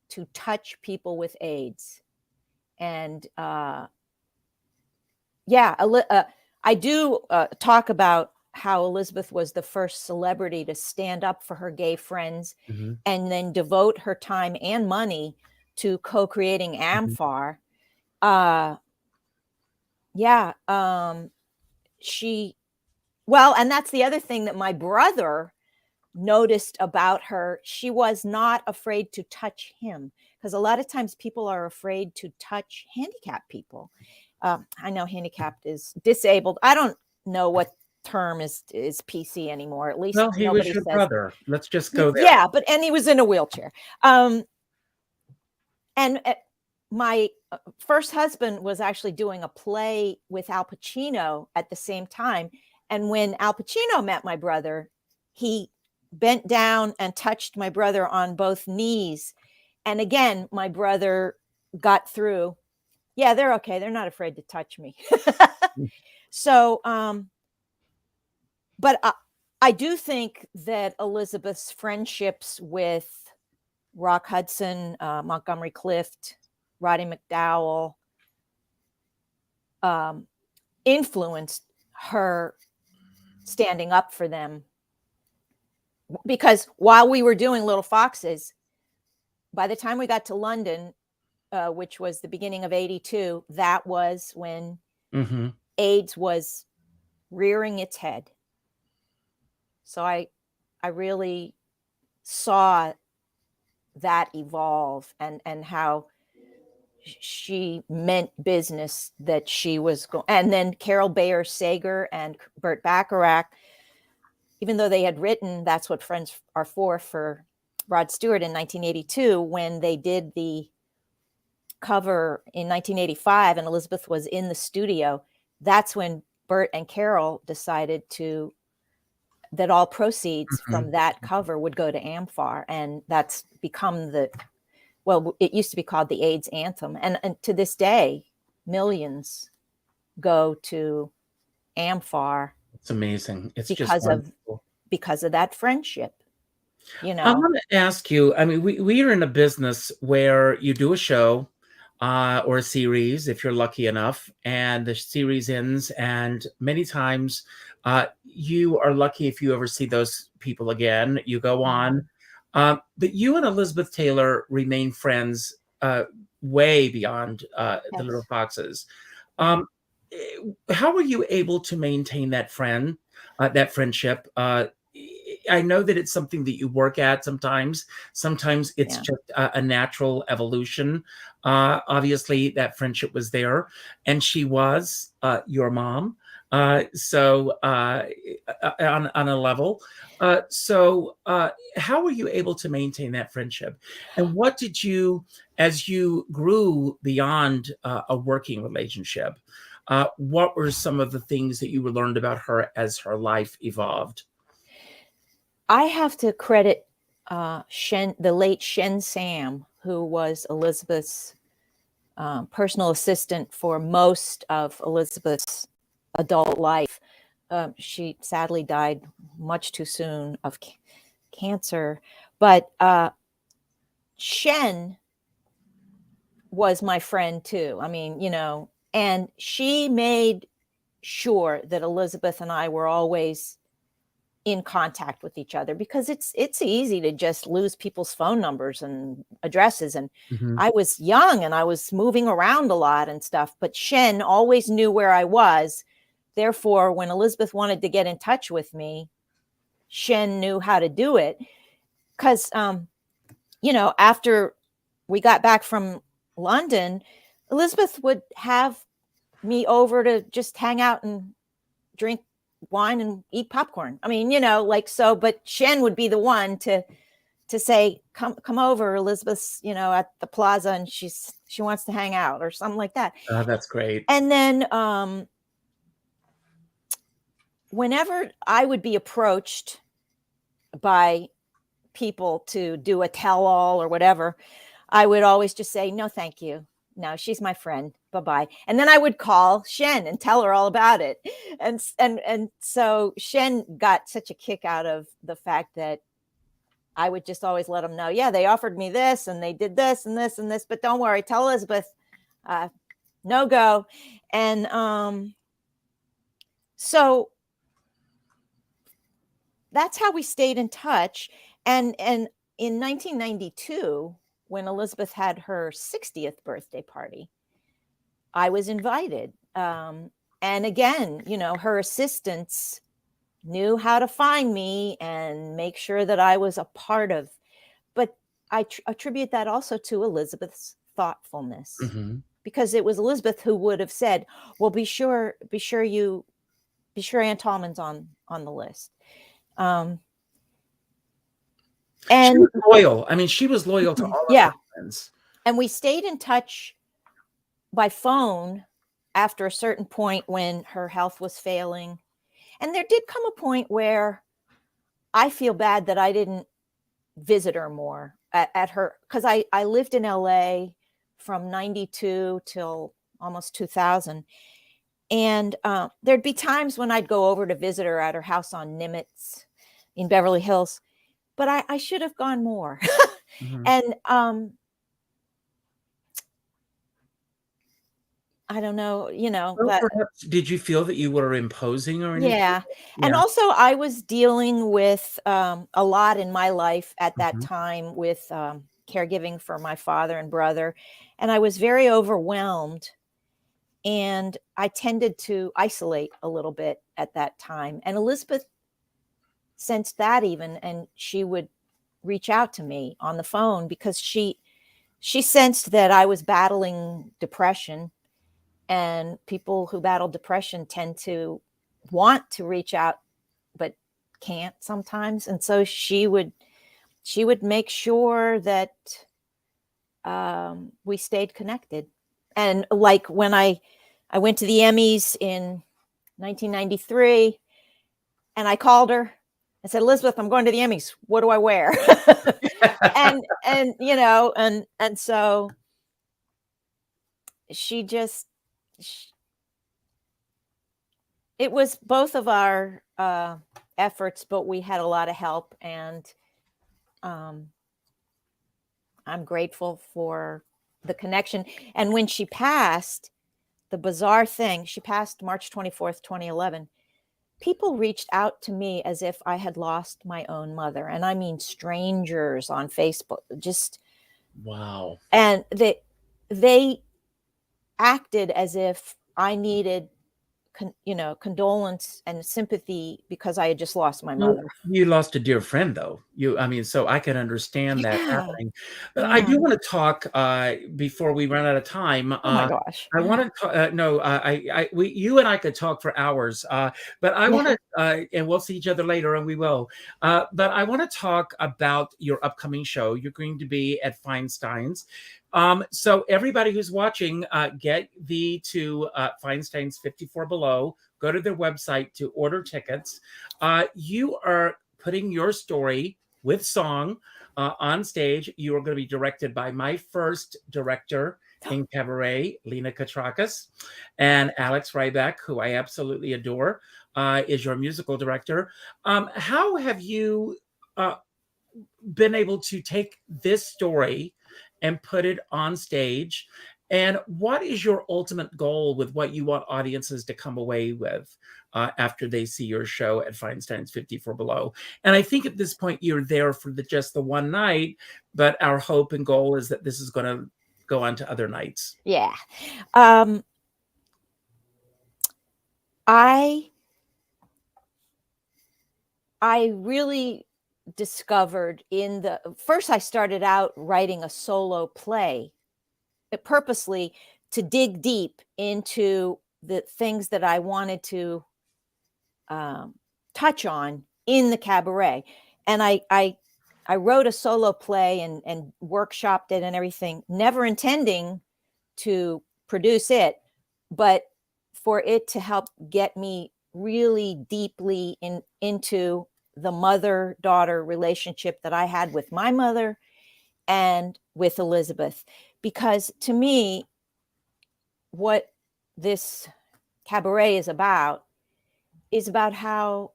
S8: to touch people with AIDS. And I do talk about how Elizabeth was the first celebrity to stand up for her gay friends and then devote her time and money to co-creating AmFAR. And that's the other thing that my brother noticed about her. She was not afraid to touch him, because a lot of times people are afraid to touch handicapped people. I know handicapped is disabled. I don't know what term is PC anymore. At least
S2: he was your brother. Let's just go there.
S8: Yeah, and he was in a wheelchair. And my first husband was actually doing a play with Al Pacino at the same time. And when Al Pacino met my brother, he bent down and touched my brother on both knees. And again, my brother got through. Yeah, they're okay. They're not afraid to touch me. So, but I do think that Elizabeth's friendships with Rock Hudson, Montgomery Clift, Roddy McDowell, influenced her standing up for them. Because while we were doing Little Foxes, by the time we got to London, which was the beginning of '82, that was when AIDS was rearing its head. So I really saw that evolve and how she meant business, that she was going. And then Carol Bayer Sager and Burt Bacharach, even though they had written That's What Friends Are for Rod Stewart in 1982, when they did the cover in 1985 and Elizabeth was in the studio, that's when Burt and Carol decided to that all proceeds
S2: Mhm.
S8: from that cover would go to AMFAR, and that's become it used to be called the AIDS Anthem, and to this day, millions go to AMFAR
S2: It's amazing. It's just
S8: because
S2: wonderful.
S8: of that friendship. You
S2: I
S8: know,
S2: want to ask you, I mean, we are in a business where you do a show or a series, if you're lucky enough, and the series ends, and many times you are lucky if you ever see those people again. You go on. But you and Elizabeth Taylor remain friends way beyond the Little
S8: Yes.
S2: Foxes.
S8: Mhm.
S2: Um, how were you able to maintain that friendship? I know that it's something that you work at sometimes. Sometimes it's
S8: Yeah.
S2: just a natural evolution. Obviously, that friendship was there, and she was your mom. So on a level. How were you able to maintain that friendship? And what did you, as you grew beyond a working relationship, what were some of the things that you learned about her as her life evolved?
S8: I have to credit the late Shen Sam, who was Elizabeth's personal assistant for most of Elizabeth's adult life. She sadly died much too soon of cancer, but Shen was my friend too. I mean, and she made sure that Elizabeth and I were always in contact with each other, because it's easy to just lose people's phone numbers and addresses. And
S2: Mhm.
S8: I was young and I was moving around a lot and stuff, but Shen always knew where I was. Therefore, when Elizabeth wanted to get in touch with me, Shen knew how to do it. Because, after we got back from London, Elizabeth would have me over to just hang out and drink wine and eat popcorn. I mean, so, but Shen would be the one to say, come over, Elizabeth's, at the plaza, and she wants to hang out or something like that.
S2: Oh, that's great.
S8: And then whenever I would be approached by people to do a tell-all or whatever, I would always just say, no, thank you. No, she's my friend. Bye-bye. And then I would call Shen and tell her all about it. And so Shen got such a kick out of the fact that I would just always let them know, yeah, they offered me this and they did this and this and this, but don't worry, tell Elizabeth, no go. And so that's how we stayed in touch. And in 1992, when Elizabeth had her 60th birthday party, I was invited. And again, her assistants knew how to find me and make sure that I was a part of. But I attribute that also to Elizabeth's thoughtfulness,
S2: Mm-hmm.
S8: because it was Elizabeth who would have said, well, be sure Ann Talman's on the list. And
S2: she was loyal. I mean, she was loyal to all of her friends.
S8: And we stayed in touch by phone after a certain point when her health was failing. And there did come a point where I feel bad that I didn't visit her more at her, because I lived in LA from 92 till almost 2000. And there'd be times when I'd go over to visit her at her house on Nimitz in Beverly Hills, but I should have gone more.
S2: Mm-hmm.
S8: And I don't know,
S2: Well, perhaps, did you feel that you were imposing or anything?
S8: yeah. And also I was dealing with a lot in my life at that time with caregiving for my father and brother. And I was very overwhelmed. And I tended to isolate a little bit at that time. And Elizabeth sensed that even, and she would reach out to me on the phone, because she sensed that I was battling depression. And people who battle depression tend to want to reach out, but can't sometimes. And so she would make sure that we stayed connected. And like when I went to the Emmys in 1993, and I called her I said, Elizabeth, I'm going to the Emmys. What do I wear? and you know, and so she just, it was both of our efforts, but we had a lot of help, and I'm grateful for the connection. And when she passed, the bizarre thing, she passed March 24th, 2011. People reached out to me as if I had lost my own mother. And I mean, strangers on Facebook, just.
S2: Wow.
S8: And they acted as if I needed, condolence and sympathy because I had just lost my mother.
S2: You lost a dear friend, though. So I can understand that happening. But I
S8: Yeah.
S2: do want to talk before we run out of time.
S8: Oh my gosh!
S2: I want to you and I could talk for hours. But I want to, and we'll see each other later, and we will. But I want to talk about your upcoming show. You're going to be at Feinstein's. So everybody who's watching, get to Feinstein's 54 Below. Go to their website to order tickets. You are putting your story with song on stage. You are going to be directed by my first director in cabaret, Lena Katrakis, and Alex Ryback, who I absolutely adore, is your musical director. How have you been able to take this story and put it on stage? And what is your ultimate goal with what you want audiences to come away with after they see your show at Feinstein's 54 Below? And I think at this point you're there for just the one night, but our hope and goal is that this is going to go on to other nights.
S8: Yeah. I really discovered first I started out writing a solo play purposely to dig deep into the things that I wanted to touch on in the cabaret. And I wrote a solo play and workshopped it and everything, never intending to produce it, but for it to help get me really deeply into the mother-daughter relationship that I had with my mother and with Elizabeth. Because to me, what this cabaret is about how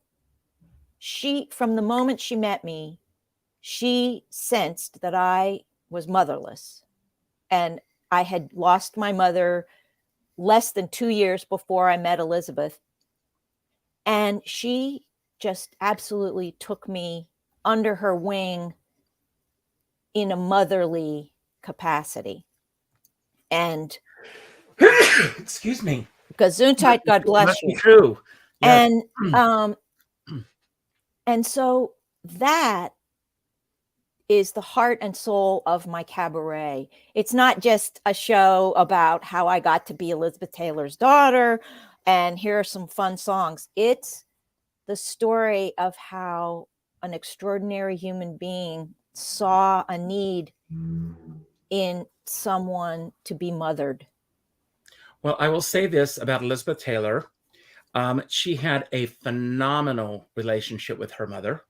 S8: she, from the moment she met me, she sensed that I was motherless. And I had lost my mother less than 2 years before I met Elizabeth. And she just absolutely took me under her wing in a motherly capacity. And
S2: excuse me,
S8: Gesundheit, God bless you.
S2: True. Yes.
S8: And so that is the heart and soul of my cabaret. It's not just a show about how I got to be Elizabeth Taylor's daughter and here are some fun songs. It's the story of how an extraordinary human being saw a need in someone to be mothered.
S2: Well, I will say this about Elizabeth Taylor. She had a phenomenal relationship with her mother.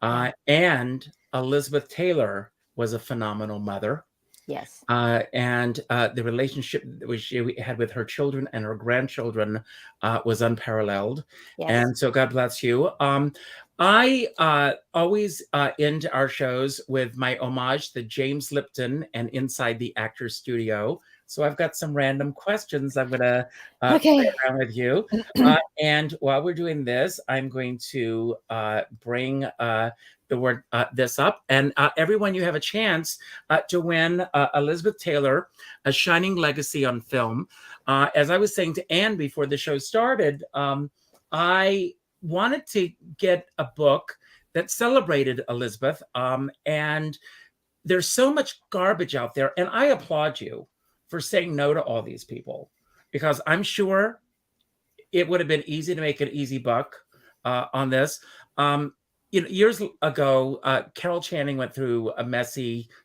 S2: And Elizabeth Taylor was a phenomenal mother.
S8: Yes.
S2: And the relationship that she had with her children and her grandchildren was unparalleled.
S8: Yes.
S2: And so God bless you. I always end our shows with my homage to James Lipton and Inside the Actors Studio. So I've got some random questions I'm going to play around with you. And while we're doing this, I'm going to bring the word this up. And everyone, you have a chance to win Elizabeth Taylor, A Shining Legacy on Film. As I was saying to Ann before the show started, I wanted to get a book that celebrated Elizabeth. And there's so much garbage out there. And I applaud you for saying no to all these people, because I'm sure it would have been easy to make an easy buck on this. Years ago, Carol Channing went through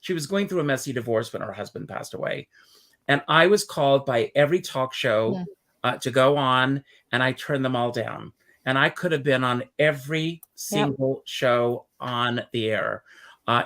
S2: she was going through a messy divorce when her husband passed away. And I was called by every talk show to go on, and I turned them all down. and I could have been on every single show on the air,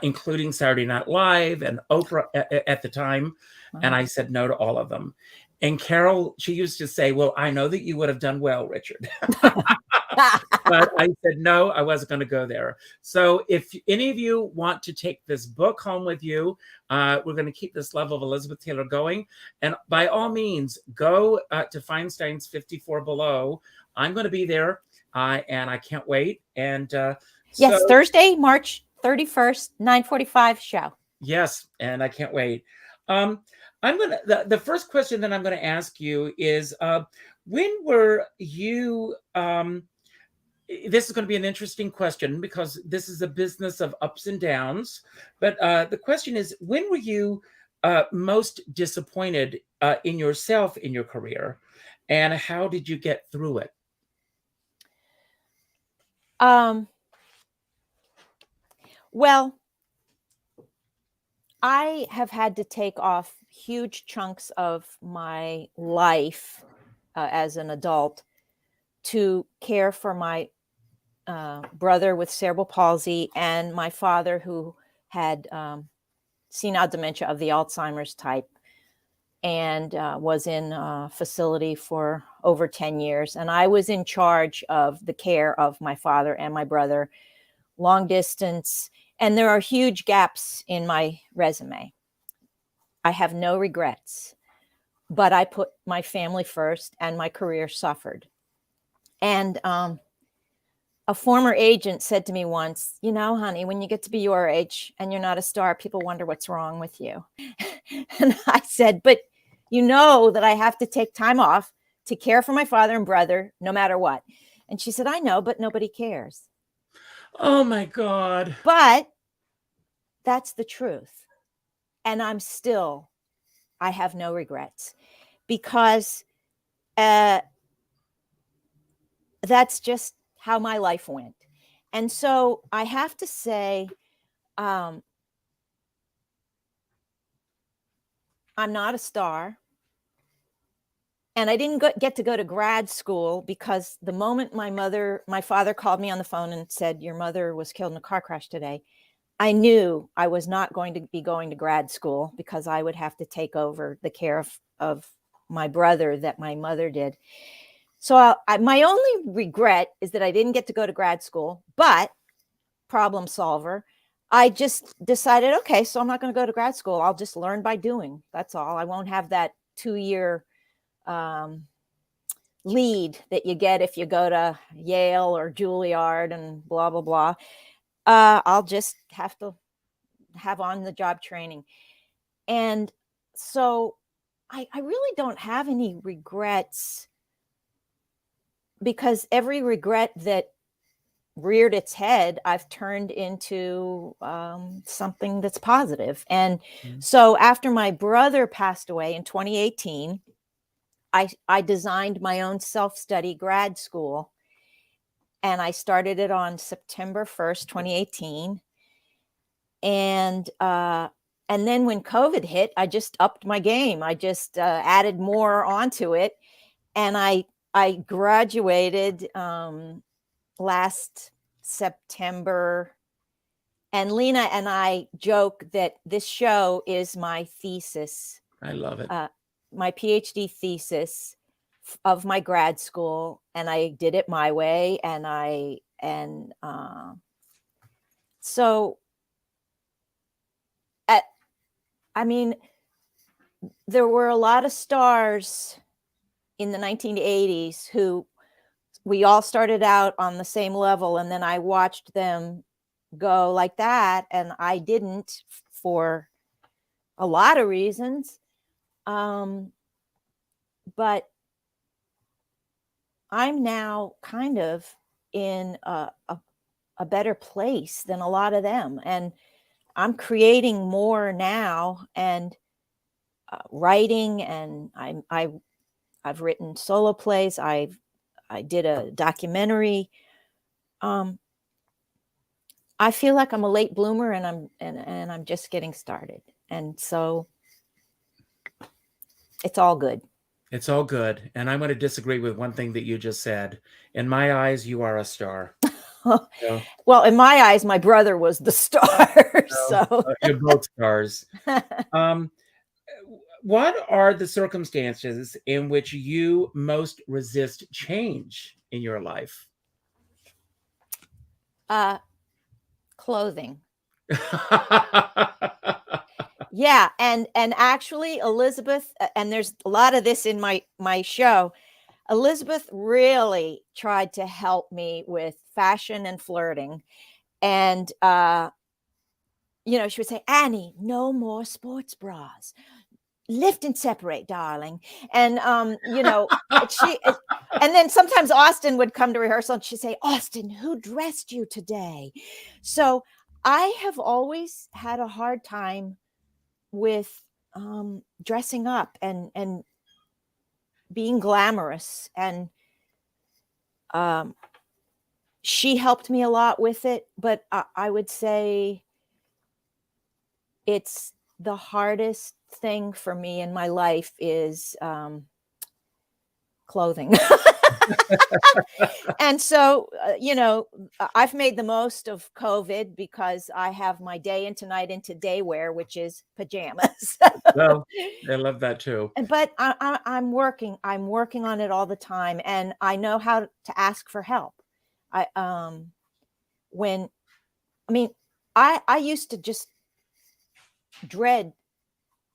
S2: including Saturday Night Live and Oprah at the time. And I said no to all of them. And Carol, she used to say, well, I know that you would have done well, Richard. But I said, no, I wasn't going to go there. So if any of you want to take this book home with you, we're going to keep this level of Elizabeth Taylor going. And by all means, go to Feinstein's 54 Below. I'm going to be there, and I can't wait. And
S8: yes, Thursday, March 31st, 9:45 show.
S2: Yes, and I can't wait. I'm going to, the first question that I'm going to ask you is, when were you, this is going to be an interesting question because this is a business of ups and downs. But the question is, when were you most disappointed in yourself in your career, and how did you get through it?
S8: Well, I have had to take off huge chunks of my life as an adult to care for my brother with cerebral palsy and my father who had senile dementia of the Alzheimer's type and was in a facility for over 10 years. And I was in charge of the care of my father and my brother, long distance. And there are huge gaps in my resume. I have no regrets, but I put my family first and my career suffered. And a former agent said to me once, you know, honey, when you get to be your age and you're not a star, people wonder what's wrong with you. And I said, but you know that I have to take time off to care for my father and brother, no matter what. And she said, I know, but nobody cares.
S2: Oh my God.
S8: But that's the truth. And I have no regrets because that's just how my life went. And so I have to say, I'm not a star. And I didn't get to go to grad school because the moment my father called me on the phone and said, your mother was killed in a car crash today, I knew I was not going to be going to grad school because I would have to take over the care of my brother that my mother did. So my only regret is that I didn't get to go to grad school, but problem solver, I just decided, okay, so I'm not going to go to grad school. I'll just learn by doing. That's all. I won't have that 2-year lead that you get if you go to Yale or Juilliard and blah, blah, blah. I'll just have to have on-the-job training. And so I really don't have any regrets because every regret that reared its head, I've turned into something that's positive. And so after my brother passed away in 2018, I designed my own self-study grad school. And I started it on September 1st, 2018. And then when COVID hit, I just upped my game. I just added more onto it. And I graduated last September. And Lena and I joke that this show is my thesis.
S2: I love it.
S8: My PhD thesis of my grad school, and I did it my way. So I mean, there were a lot of stars in the 1980s who we all started out on the same level, and then I watched them go like that, and I didn't for a lot of reasons. But I'm now kind of in a better place than a lot of them. And I'm creating more now and writing, and I've written solo plays. I did a documentary. I feel like I'm a late bloomer, and I'm just getting started. And so it's all good.
S2: It's all good. And I'm going to disagree with one thing that you just said. In my eyes, you are a star. So,
S8: Well, in my eyes, my brother was the star. So
S2: you're both stars. What are the circumstances in which you most resist change in your life?
S8: Clothing. Yeah, and actually Elizabeth, and there's a lot of this in my show. Elizabeth really tried to help me with fashion and flirting. And you know, she would say, "Annie, no more sports bras. Lift and separate, darling." And you know, and then sometimes Austin would come to rehearsal and she'd say, "Austin, who dressed you today?" So I have always had a hard time with dressing up and being glamorous, and she helped me a lot with it, but I would say it's the hardest thing for me in my life is clothing. And so, you know, I've made the most of COVID because I have my day into night into day wear, which is pajamas.
S2: Well, I love that too.
S8: But I'm working on it all the time, and I know how to ask for help. I used to just dread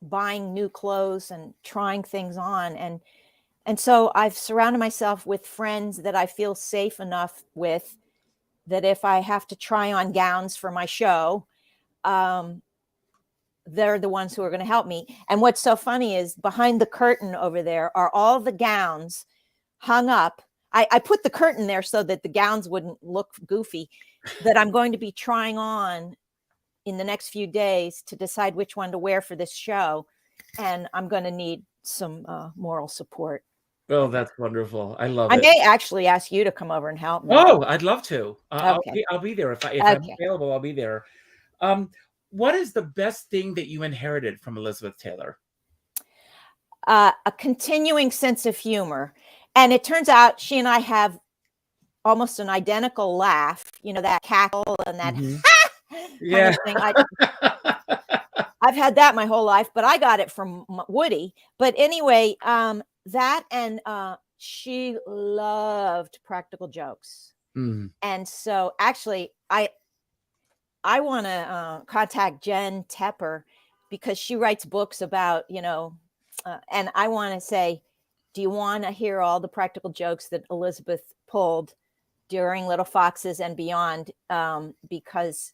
S8: buying new clothes and trying things on, and so I've surrounded myself with friends that I feel safe enough with, that if I have to try on gowns for my show, they're the ones who are going to help me. And what's so funny is behind the curtain over there are all the gowns hung up. I put the curtain there so that the gowns wouldn't look goofy, that I'm going to be trying on in the next few days to decide which one to wear for this show. And I'm going to need some moral support.
S2: Oh, that's wonderful. I love it.
S8: I may actually ask you to come over and help me.
S2: Oh, I'd love to.
S8: Okay.
S2: I'll be there. If I'm available, I'll be there. What is the best thing that you inherited from Elizabeth Taylor?
S8: A continuing sense of humor. And it turns out she and I have almost an identical laugh, you know, that cackle and that
S2: Yeah.
S8: kind of thing. I've had that my whole life, but I got it from Woody. But anyway, that, and she loved practical jokes. And so actually I want to contact Jen Tepper, because she writes books about, you know, and I want to say, do you want to hear all the practical jokes that Elizabeth pulled during Little Foxes and beyond? Because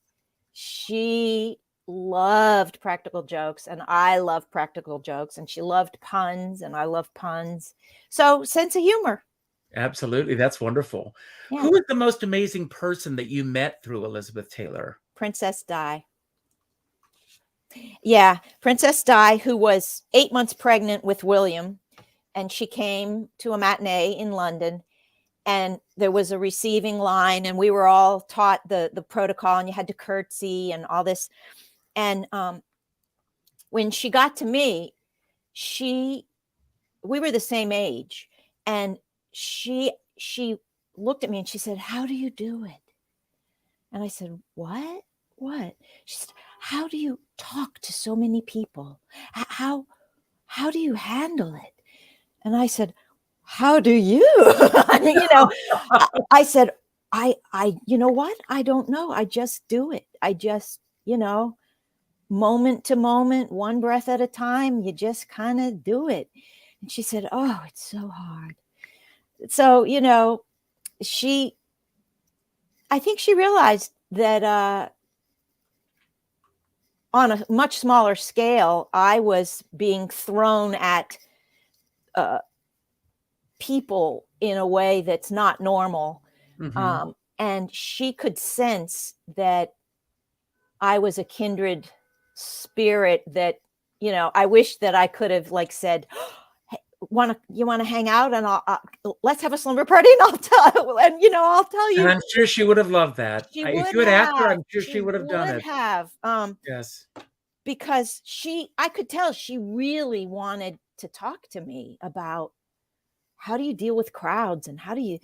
S8: she loved practical jokes, and I love practical jokes, and she loved puns, and I love puns. So sense of humor.
S2: Absolutely. That's wonderful.
S8: Yeah.
S2: Who is the most amazing person that you met through Elizabeth Taylor?
S8: Princess Di. Yeah, Princess Di, who was 8 months pregnant with William, and she came to a matinee in London, and there was a receiving line, and we were all taught the protocol, and you had to curtsy and all this. And when she got to me, we were the same age, and she looked at me and she said, "How do you do it?" And I said, What? She said, "How do you talk to so many people? How do you handle it?" And I said, "How do you?" You know, I said, I you know what? I don't know. I just do it. I just, you know, moment to moment, one breath at a time, you just kind of do it. And she said, "Oh, it's so hard." So, you know, I think she realized that on a much smaller scale, I was being thrown at people in a way that's not normal. And she could sense that I was a kindred spirit, that, you know, I wish that I could have like said, you want to hang out, and let's have a slumber party, and I'll tell you.
S2: And I'm sure she would have loved that. If you had asked her, I'm sure she would have done it.
S8: Yes, because I could tell she really wanted to talk to me about how do you deal with crowds and how do you,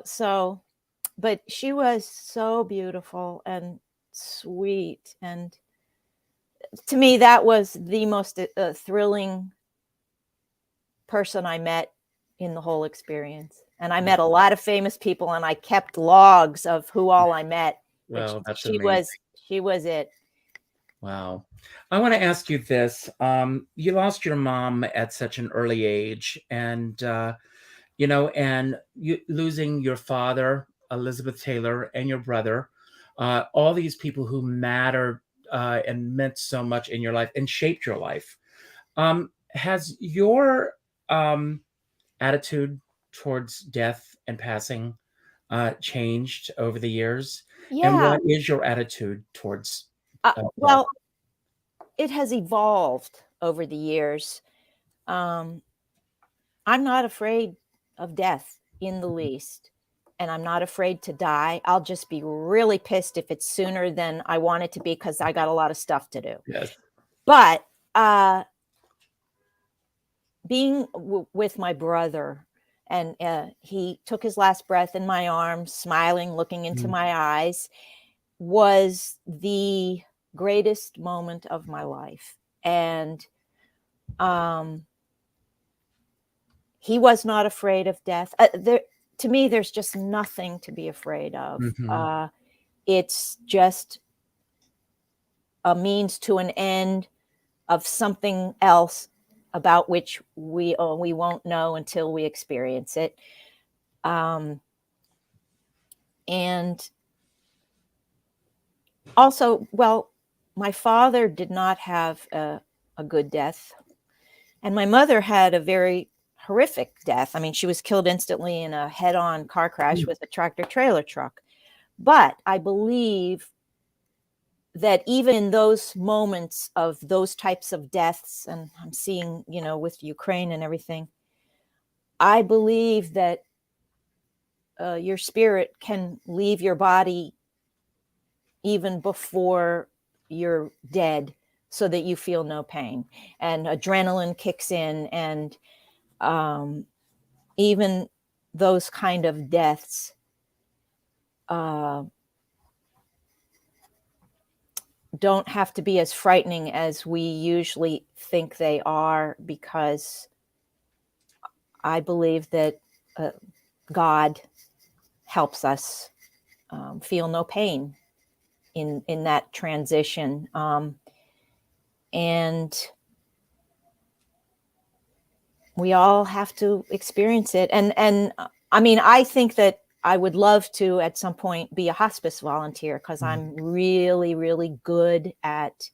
S8: so, but she was so beautiful and sweet. And to me, that was the most thrilling person I met in the whole experience. And I met a lot of famous people, and I kept logs of who all I met.
S2: Well, that's
S8: she
S2: amazing.
S8: she was it.
S2: Wow. I want to ask you this. You lost your mom at such an early age, and and you losing your father, Elizabeth Taylor, and your brother, all these people who mattered and meant so much in your life and shaped your life. Has your attitude towards death and passing changed over the years?
S8: Yeah.
S2: And what is your attitude towards
S8: well, it has evolved over the years. I'm not afraid of death in the least, and I'm not afraid to die. I'll just be really pissed if it's sooner than I want it to be, because I got a lot of stuff to do.
S2: Yes.
S8: But being with my brother, and he took his last breath in my arms, smiling, looking into my eyes, was the greatest moment of my life. And he was not afraid of death. To me, there's just nothing to be afraid of. It's just a means to an end of something else about which we won't know until we experience it. And also, well, my father did not have a good death, and my mother had a very horrific death. I mean, she was killed instantly in a head-on car crash with a tractor-trailer truck. But I believe that even in those moments of those types of deaths, and I'm seeing, with Ukraine and everything, I believe that your spirit can leave your body even before you're dead, so that you feel no pain, and adrenaline kicks in, and even those kind of deaths don't have to be as frightening as we usually think they are, because I believe that God helps us feel no pain in that transition. And we all have to experience it. And I mean, I think that I would love to at some point be a hospice volunteer, because I'm really, really good at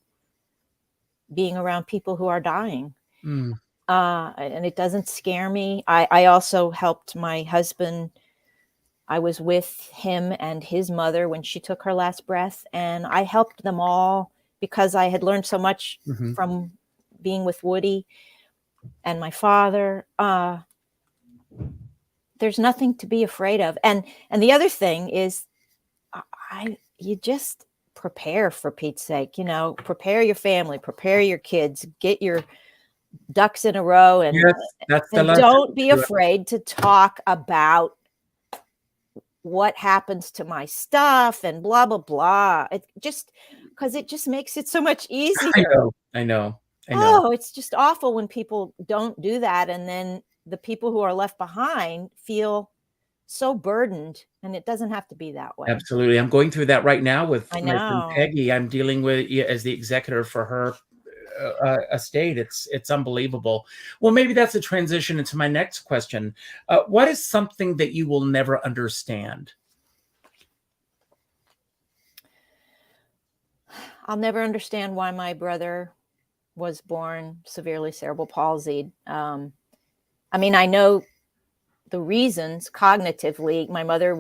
S8: being around people who are dying. And it doesn't scare me. I also helped my husband. I was with him and his mother when she took her last breath, and I helped them all because I had learned so much from being with Woody and my father. There's nothing to be afraid of. And the other thing is, you just prepare, for Pete's sake, prepare your family, prepare your kids, get your ducks in a row, and, and don't be afraid to talk about what happens to my stuff and blah, blah, blah. It just, because it just makes it so much easier.
S2: I know.
S8: Oh, it's just awful when people don't do that. And then the people who are left behind feel so burdened, and it doesn't have to be that way.
S2: Absolutely. I'm going through that right now with
S8: I
S2: my friend
S8: know.
S2: Peggy. I'm dealing with as the executor for her estate. It's unbelievable. Well, maybe that's a transition into my next question. What is something that you will never understand?
S8: I'll never understand why my brother was born severely cerebral palsied. I mean, I know the reasons cognitively. My mother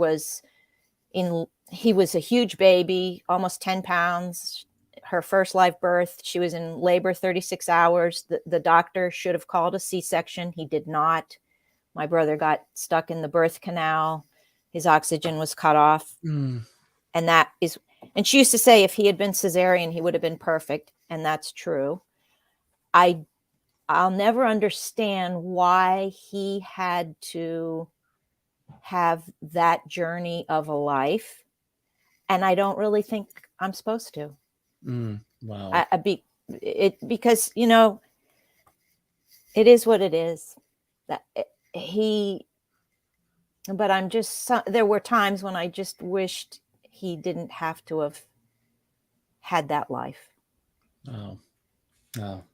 S8: he was a huge baby, almost 10 pounds. Her first live birth, she was in labor 36 hours. The doctor should have called a C-section. He did not. My brother got stuck in the birth canal. His oxygen was cut off. And she used to say if he had been cesarean, he would have been perfect. And that's true. I I'll never understand why he had to have that journey of a life. And I don't really think I'm supposed to.
S2: Wow.
S8: Because, you know, it is what it is. But I'm just, there were times when I just wished he didn't have to have had that life.
S2: Oh,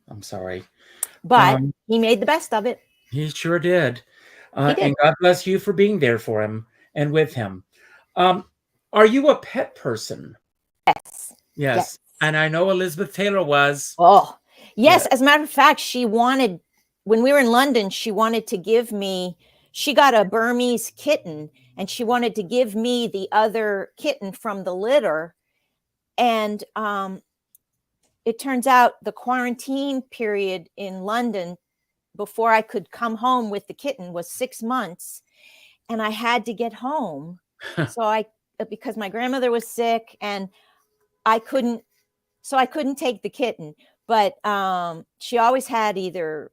S2: I'm sorry.
S8: But he made the best of it.
S2: He sure did.
S8: He did.
S2: And God bless you for being there for him and with him. Are you a pet person? Yes. And I know Elizabeth Taylor was.
S8: Oh, yes. As a matter of fact, she wanted, when we were in London, she wanted to give me, she got a Burmese kitten and she wanted to give me the other kitten from the litter. And it turns out the quarantine period in London before I could come home with the kitten was 6 months. And I had to get home. Because my grandmother was sick and I couldn't take the kitten. But she always had either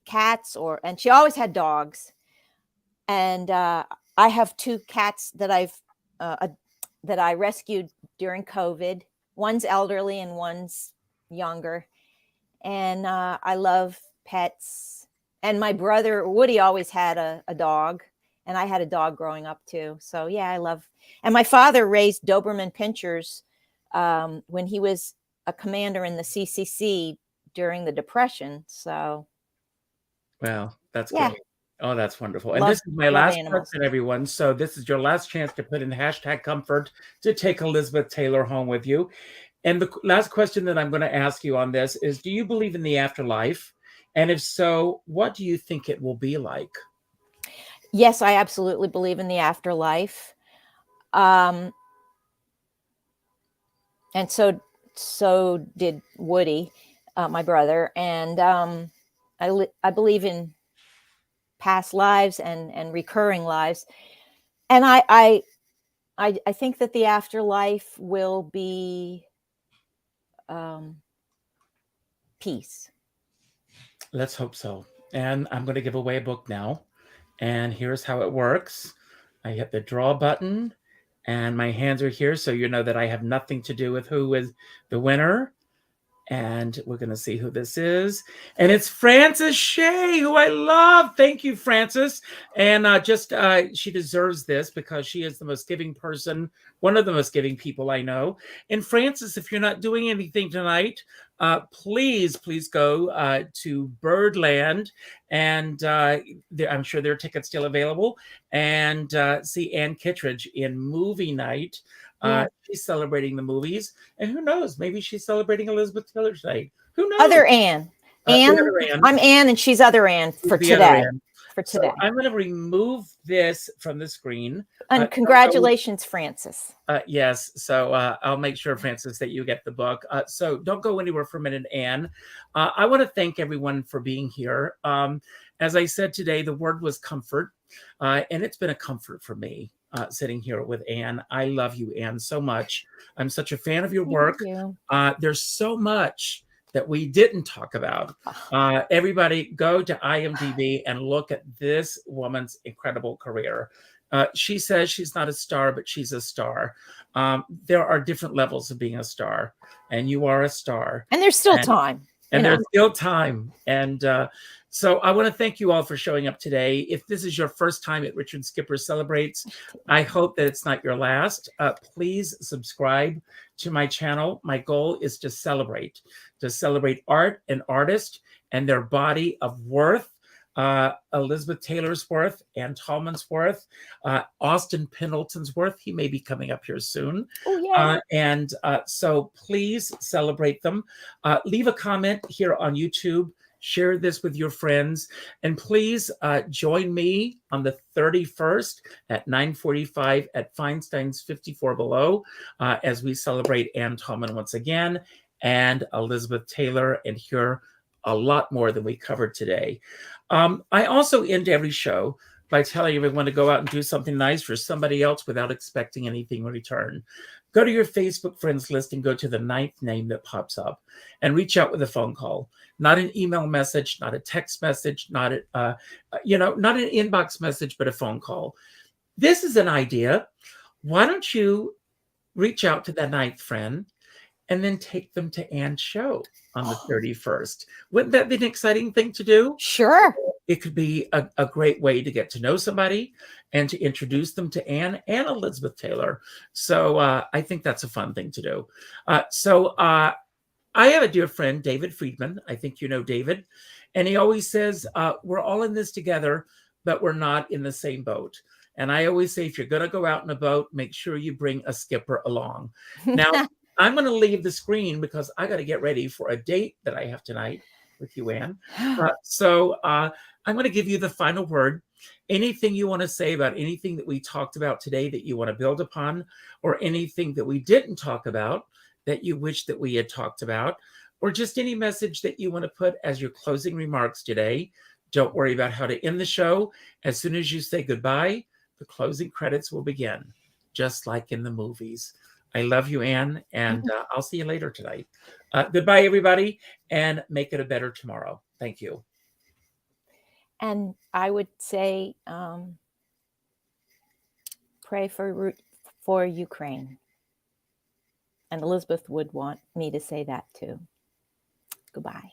S8: cats and she always had dogs. And I have 2 cats that that I rescued during COVID. One's elderly and one's younger. And I love pets. And my brother Woody always had a dog. And I had a dog growing up too. So yeah, and my father raised Doberman Pinschers when he was a commander in the CCC during the Depression. So.
S2: Well, that's great. Oh, that's wonderful. And this is my last question, everyone. So this is your last chance to put in #comfort to take Elizabeth Taylor home with you. And the last question that I'm going to ask you on this is, do you believe in the afterlife? And if so, what do you think it will be like?
S8: Yes, I absolutely believe in the afterlife. And so did Woody, my brother. And I believe in past lives and recurring lives. And I think that the afterlife will be peace.
S2: Let's hope so. And I'm going to give away a book now. And here's how it works. I hit the draw button and my hands are here. So you know that I have nothing to do with who is the winner. And we're going to see who this is. And it's Frances Shea, who I love. Thank you, Frances. And she deserves this because she is the most giving person, one of the most giving people I know. And Frances, if you're not doing anything tonight, please go to Birdland. And I'm sure there are tickets still available. And see Ann Kittredge in movie night. She's celebrating the movies, and who knows? Maybe she's celebrating Elizabeth Taylor tonight. Who knows?
S8: Other Ann. I'm Ann, and she's other Ann for today. So
S2: I'm going to remove this from the screen.
S8: And congratulations, Frances.
S2: Yes. So I'll make sure, Frances, that you get the book. So don't go anywhere for a minute, Ann. I want to thank everyone for being here. As I said today, the word was comfort, and it's been a comfort for me. Sitting here with Ann. I love you, Ann, so much. I'm such a fan of your work. There's so much that we didn't talk about. Everybody go to IMDb and look at this woman's incredible career. She says she's not a star, but she's a star. There are different levels of being a star, and you are a star.
S8: And there's still time.
S2: And there's still time. And so I want to thank you all for showing up today. If this is your first time at Richard Skipper Celebrates, I hope that it's not your last. Please subscribe to my channel. My goal is to celebrate art and artists and their body of worth. Elizabeth Taylor's worth, Ann Talman's worth, Austin Pendleton's worth. He may be coming up here soon.
S8: Oh, yeah.
S2: So please celebrate them. Leave a comment here on YouTube. Share this with your friends. And please join me on the 31st at 9:45 at Feinstein's 54 Below as we celebrate Ann Talman once again and Elizabeth Taylor and hear a lot more than we covered today. I also end every show by telling everyone to go out and do something nice for somebody else without expecting anything in return. Go to your Facebook friends list and go to the 9th name that pops up and reach out with a phone call, not an email message, not a text message, not not an inbox message, but a phone call. This is an idea. Why don't you reach out to that 9th friend and then take them to Ann's show on the 31st? Wouldn't that be an exciting thing to do?
S8: Sure.
S2: It could be a great way to get to know somebody and to introduce them to Ann and Elizabeth Taylor. So I think that's a fun thing to do. I have a dear friend, David Friedman. I think you know David. And he always says, we're all in this together, but we're not in the same boat. And I always say, if you're going to go out in a boat, make sure you bring a skipper along. Now, I'm going to leave the screen because I got to get ready for a date that I have tonight with you, Ann. I'm going to give you the final word. Anything you want to say about anything that we talked about today that you want to build upon, or anything that we didn't talk about that you wish that we had talked about, or just any message that you want to put as your closing remarks today. Don't worry about how to end the show. As soon as you say goodbye, the closing credits will begin, just like in the movies. I love you, Ann, and I'll see you later tonight. Goodbye, everybody, and make it a better tomorrow. Thank you.
S8: And I would say, pray for Ukraine. And Elizabeth would want me to say that too. Goodbye.